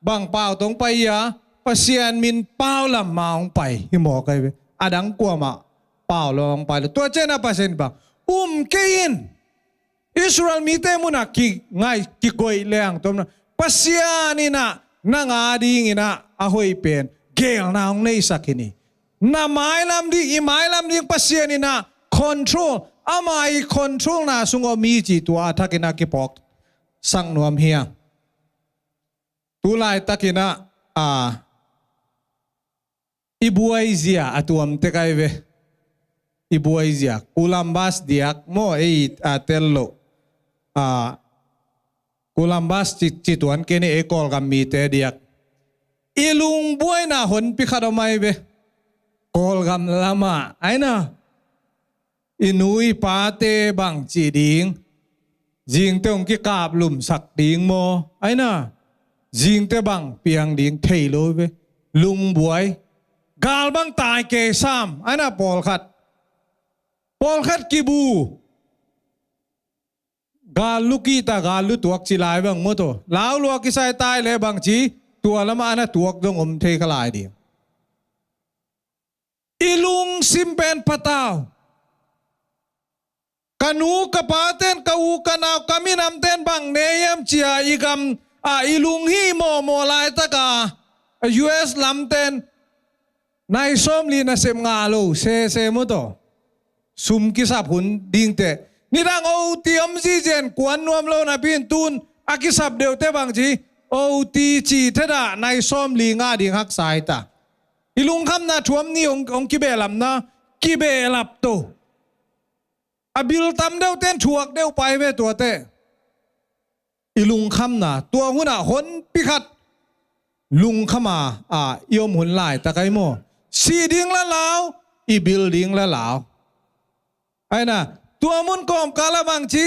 Speaker 9: bang pau tong pai ya pasian min pau lam maung pai hi mo kai adang kwa ma pau long pai to chena pasen bang kein Israel mi te muna ki ngai ki koi leang tom na pasian ina na nga ding ina ahoi pen gel na ong nei sakini na mailam ding pasian ina control amai control na sungo mi ji tua atakina ki pok sang nuam hiang tulai takina ibuai zia atuam tekaive ibuai zia kulambas diak mo tello kulambas cituan kene ekol kami te diak ilung buai na hon pikhadomai be kol gam lama aina inui pate bang chi ding jing te ong ki kap lum sak ding mo aina jing te bang piang ding thei lo be lung buai gal bang tai ke sam ana pol khat kibu galu kita galu tuak cilai bang moto lau luak kisai tai le bang chi tua lama ana tuak dong the kalai di ilung simpen patau kanu kapaten kau kanau kami namten bang neyam chia igam ilung hi mo lai taka US lamten nai som li na sem ngalo se moto sum kisap hun ding te nidang o tiam ji jen kwan nuam lo na pin tun akisap deu te bang ji o ti chi theda nai som li nga ding hak sai ta ilung kham na thuam ni ong kibe lam na kibe lap to abil tam deu ten thuak deu pai ve to te ilung kham na tua huna hon pikhat lung khama yom hun lai ta kai mo si ding la lao I building la lao ai na tua mun kom kala bang chi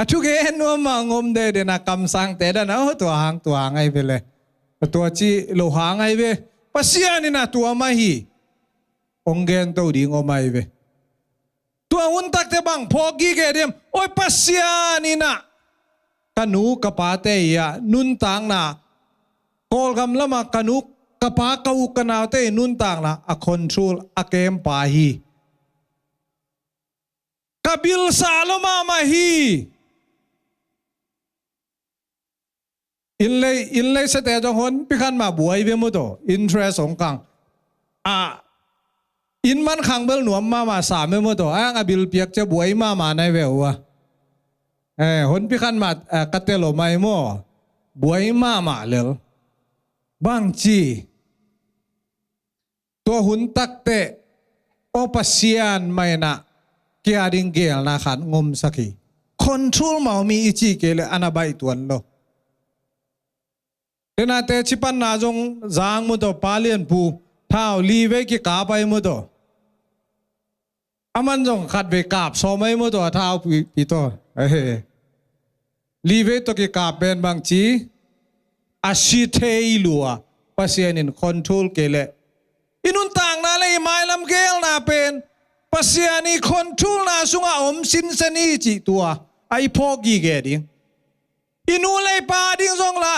Speaker 9: athu ge no ma ngom de na kam sang te da na tua hang ai vele tua chi lo hang ai ve pasia ni na tua ma hi ongen to ding o mai ve tua un tak te bang phogi ge dem oi pasia ni na kanu kapate ya nun tang na kol gam lama kanu kapa kau kanau te nun tang na a control a kem pa hi kabil saloma ma hi inlay sa te jong hon pikhan ma buai ve mo to interest ong kang in man khang bel nuam ma sa me mo to ang abil piak cha buai ma nai ve wa hon pikhan ma katelo mai mo buai ma lel bang chi to hun tak te opasian mai na kia ding gel na khan ngom saki control mau mi ichi kele anabai tuan lo dena te chipan na jong zang mu to palian pu thao li ve ki ka pai mu to aman jong khat ve kap so mai mu to thao pi to li ve to ki ka ben bang chi ashi thei lua pasien in control kele inun tang na le mai lam gel na pen pasiani control na sunga om sin sani chi tua ai phogi ge ding inu le pa ding jong la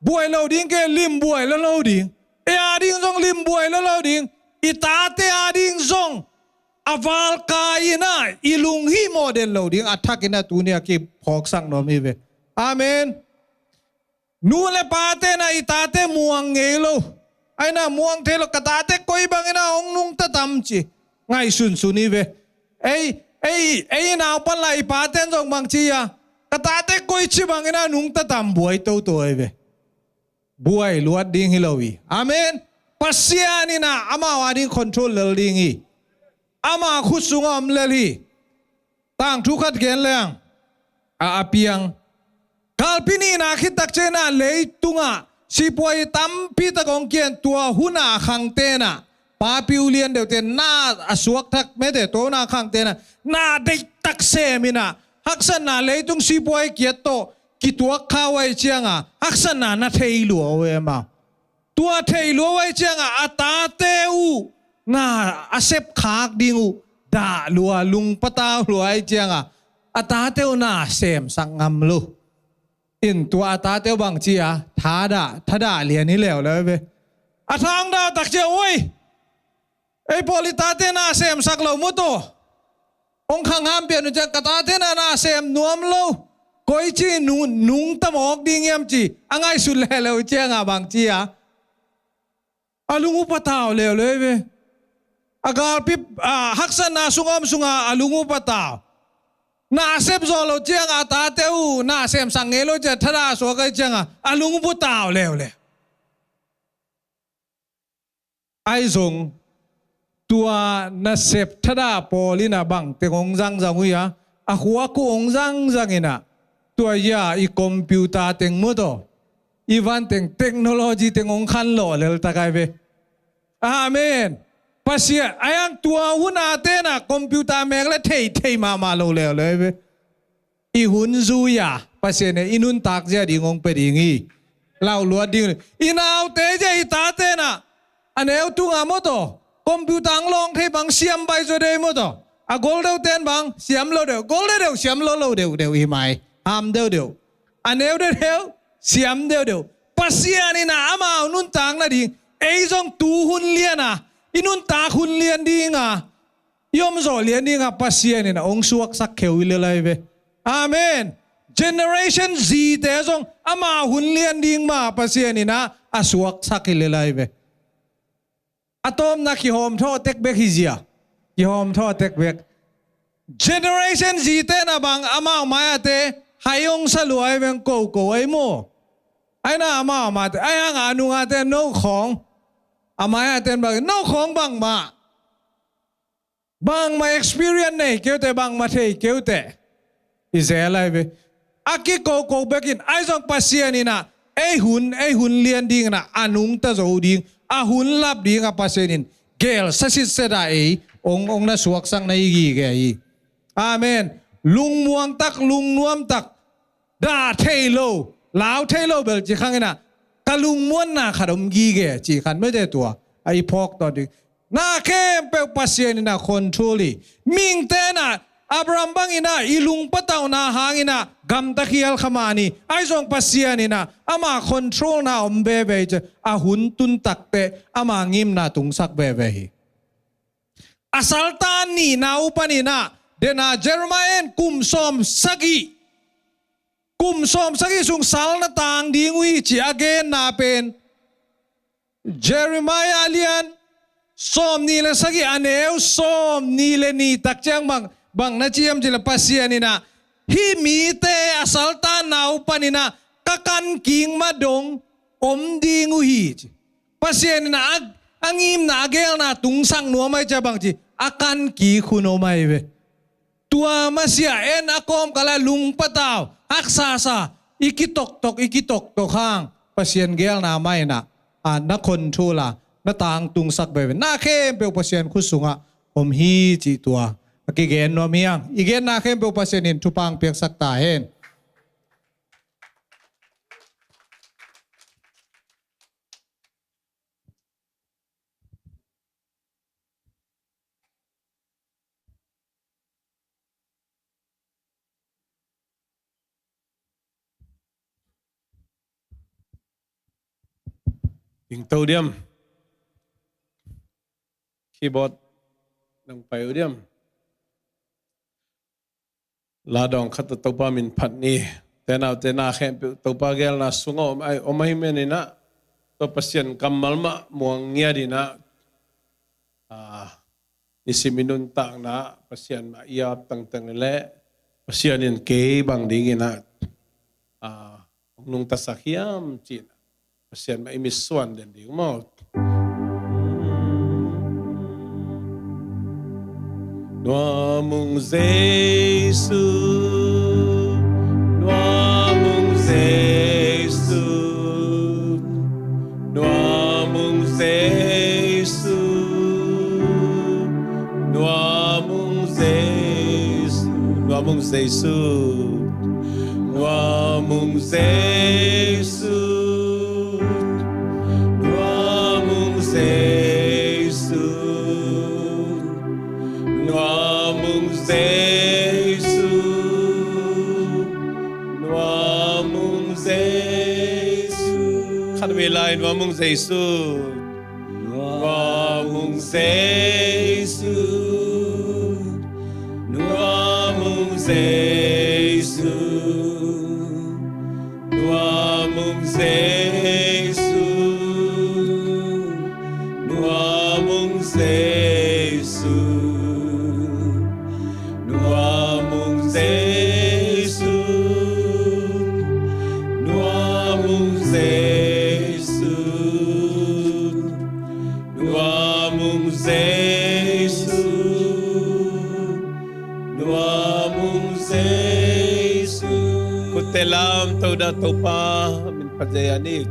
Speaker 9: buai lo ding ke lim buai lo ding e a ding jong lim buai lo ding ita te a ding jong aval kaina ilung hi model lo ding athakina tunia ki phok sang no mi ve amen nu le pa te na ita te muang nge lo ai na muang the lo kata te koi bangena ong nung ta tam chi ngai sun ve ei nào pan lại pa ten jong bang chi ya kata te koi chi bangena nung ta tam buai to ve buai luat ding hilowi amen pasiani na ama wading control lel ding hi ama khusungam lel hi tang thu khat gen leng apiang kalpini na khitak chena leitunga sipoi tam pi ta gong kien tua huna khang te na pa piulian deu te na asuak thak me te to na khang te na dei tak se mina haksan na leitung sipoi kiat to ki tua khawai chianga haksan na thei lu we ma tua thei lu wai chianga ata te u na asep khak dingu da lua lung pata luai chianga ata te u na sem sangam lu in tua ata te bang chia thada lian hi lew le ve athang da tak che oi ei polita te na sem sak lo mu to ong khang ham pian ja kata te na sem nuam lo koi chi nung tamok ding yam chi angai sul le lo chenga bang chia alungu pataw le ve agar pip haksan na sungam sunga alungu pataw na sep zolo chenga ta teu na sem sangelo je thara so kai chenga alungu pataw le ai zong tua na sep thada polina bang te ong jang ya a huwa ku ong jang ina tua ya I computer teng mo to iwan teng technology teng ong khan lo lel takai ve amen pasia ayang tua huna te na computer mek le thei ma lo le ve I hun zu ya pasia ne inun tak ja ding ong pe ding hi lau luat ding inaw te je ita te na aneu tunga mo to computer ang long the bang siam bai zo de mo to a gol deu ten bang siam lo deu gol deu siam lo deu hi mai ham deu aneu deu siam deu pasiani na ama nun tang na ding ei jong tu hun liana inun ta hun lian dinga yom zo lian dinga pasiani na ong suak sak kheu le lai ve amen generation Z te jong ama hun lian ding ma pasiani na asuak sak le lai ve atom na ki hom tho tek bek hizia ki hom tho tek bek generation Z te na bang ama maya te hayong saluai veng ko ai mo ai na ama te ai hang anu nga te no khong amaya ten bang no khong bang ma experience nei keu te bang ma thei keu te Israel ve aki ko bekin ai jong pasiani na ei hun lian ding na anung ta zo ding a hun lap ding a pasienin gel sasit seda ei ong na suak sang na igi ge ai amen lung muang tak lung nuam tak da thailo lao thailo bel chi khangina kalung muan na khadom gi ge chi khan me de tua ai phok to di na kem pe pasien na controli ming te na Abraham bangina ilung pataw na hangina gam takhial khamani ai jong pasian ina ama control na ombe be a hun tun takte ama ngim na tungsak be be hi asaltan ni na upanina dena Jeremiah kum som sagi sung sal na tang dingwi chi again na pen Jeremiah alian som ni le sagi aneu som ni le ni takchang bang na chiam jila pasianina hi mi te asaltan na upanina kakan king madong om dingu hi pasianina angim na agel na tungsang no mai cha bang chi akan ki khuno mai ve tua masia en akom kala lung pataw aksasa ikitok tok hang pasien gel na mai na na controla na tang tung sak be na khem pe pasien khusunga om hi chi tua akigen no miang igen na khem pe pasien in tupang pek sak ta hen
Speaker 7: Ting tau diam keyboard nang payo diam ladong khat to pa min phat ni tena khem to pa gel na sungo ai omai menina to pasien kamal ma muang ngia dina isiminun tang na pasien ma ia tang le pasien in ke bang dingina nung tasakiam chin pasien ma imiswan den ding mo Noa mung Jesu Noa mung Jesu Noa mung Jesu Noa mung Jesu Noa mung Jesu Noa mung Jesu Noa mung Jesu Noa mung Jesu Noa mung Jesu Kan we line Noa mung Jesu Noa mung Jesu Noa mung Jesu Noa mung Jesu Noa mung Jesu Noa mung Jesu Noa mung Jesu Noa mung Jesu Noa mung Jesu Kutelam tau da tau pa min pajayanit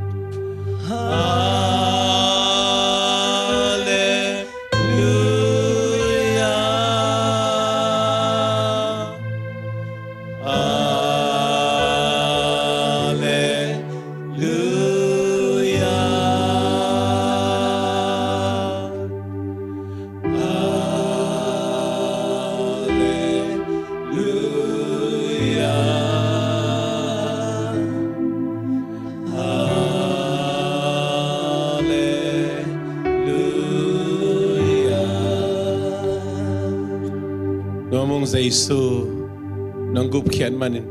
Speaker 7: Jesu nang gup khian manin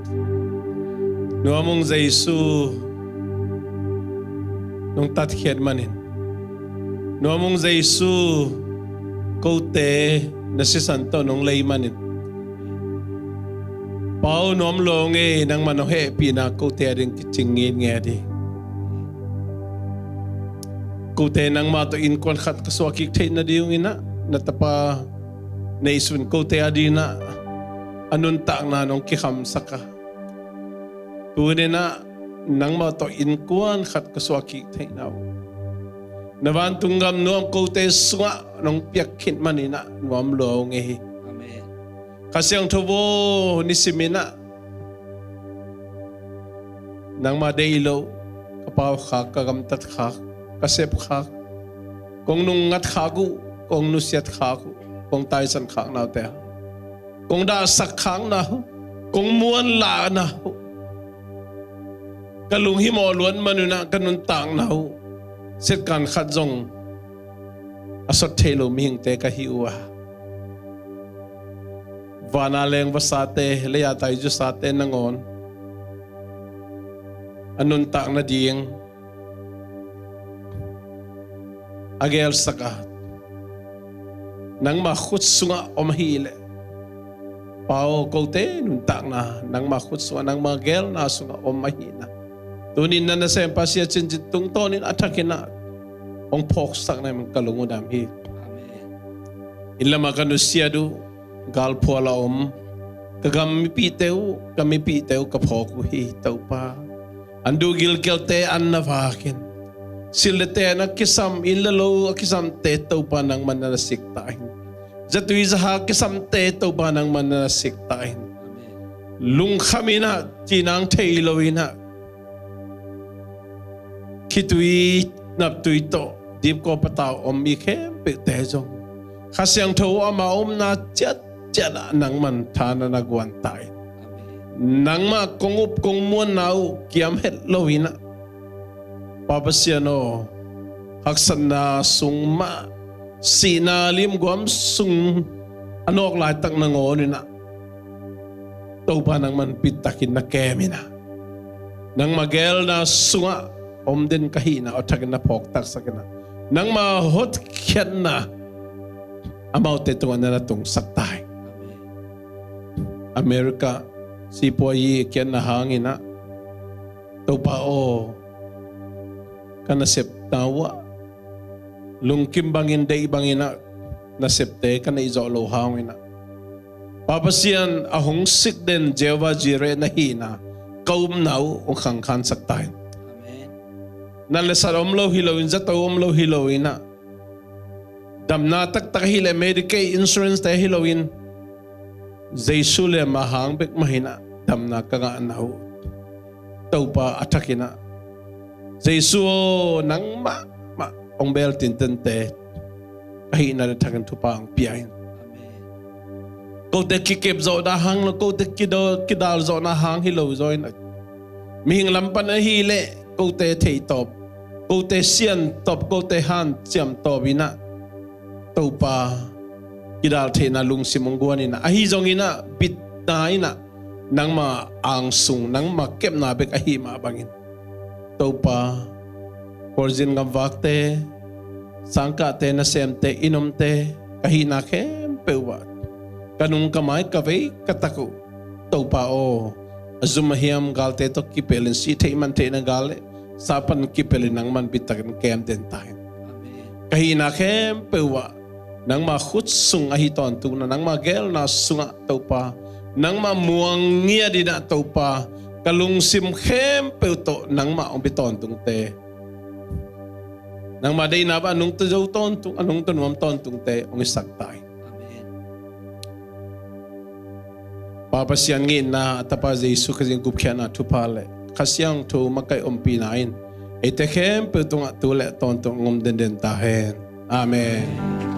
Speaker 7: nuamong Jesu nung tat khian manin nuamong Jesu kote na si santo nung lay manin pau nom longe nang manohe pina kote ring kichingin ngedi kote nang mato in kon khat kaswaki thai na diung ina natapa naisun kote adina anun tak na nung kikam saka tuwin na nang mato in kon khat kaswaki thai na navan tunggam nuam kote sunga nung piakhin manina nuam longe kasyang tubo ni simina nang madaylo kapaw khak kagamtat khak kasep khak kung nung ngat khagu kung nusyat khagu kung tayo san khak na te kung da sak khang na kung muan la na kalung himoluan manuna kanun tang na set kan khat jong asot thelo ming te ka hiwa vana leng basate leya tayo jo sate nangon anun tak na ding agel saka nang makhut sunga omhile pao kote nun tak na nang makhut sunga nang magel na sunga omahina tunin na sem pasya chinjit tung tonin atakina ong pok sak na mang kalungudam hi illa makanusyadu gal puala kagami piteu kapoku hi taupa andu gil kelte an navakin silete na kisam ilalo kisam te taupa nang mananasik tain jatui zaha kisam te taupa nang mananasik tain lung khamina tinang theiloina kitui naptui to dip ko patao mi khem pe te jong khasyang tho ama na chat jana nang man thana nagwan tai nang ma kongup kong muan nau kiam het lowina papasiano haksan na sungma sinalim guam sung anok lai tak nangon na taupa nang man pitakin na kemina nang magel na sunga din kahina o tagin na pok tak sakina nang mahot kyan na amaw tetungan na natong saktay Amerika si poyi kyan na hangin na tupao kanasep tawa lungkim bangin day bangin na nasepte kana izolo hangin na papasiyan ahong sik den Jehova Jireh na hina kaum nau o kangkan saktay nalesar omlo hilowin zataw omlo hilowin na damna tak hile Medicaid insurance tayo hilowin Jesu le mahang bek mahina damna kanga anaw taupa atakina Jesu nang ma ong bel tintente kahina na tagan tupang piyain kau te kikip zo na hang kau te kidal zo na hang hilow zo na mihing lampan na hile kau te thei top kau te sian top kau te han siam top ina taupa kidal the na lung simongguan ina ahi zong ina bit na ina nang ma angsung nang ma kep na bek ahi ma bangin taupa korzin ngam vakte sangka te na semte inom te kahina kem pewa kanung kamay kavei kataku taupa o azumahiam galte to kipelin si te man te na gale sapan kipelin nang man bitakin kem den tayo kahina kem pewa nang mahut sung ahiton tu nang magel na sunga taupa nang mamuang ngia di na taupa kalung sim khem peuto nang ma ombiton tung te nang maday na ba anong tujaw ton tung anong tunwam ton tung te ong isaktay papasyan ngin na tapa Jesu kasing gupkya na tupale kasyang tu makay umpinain ite khem peuto nga tule ton tung den tahen amen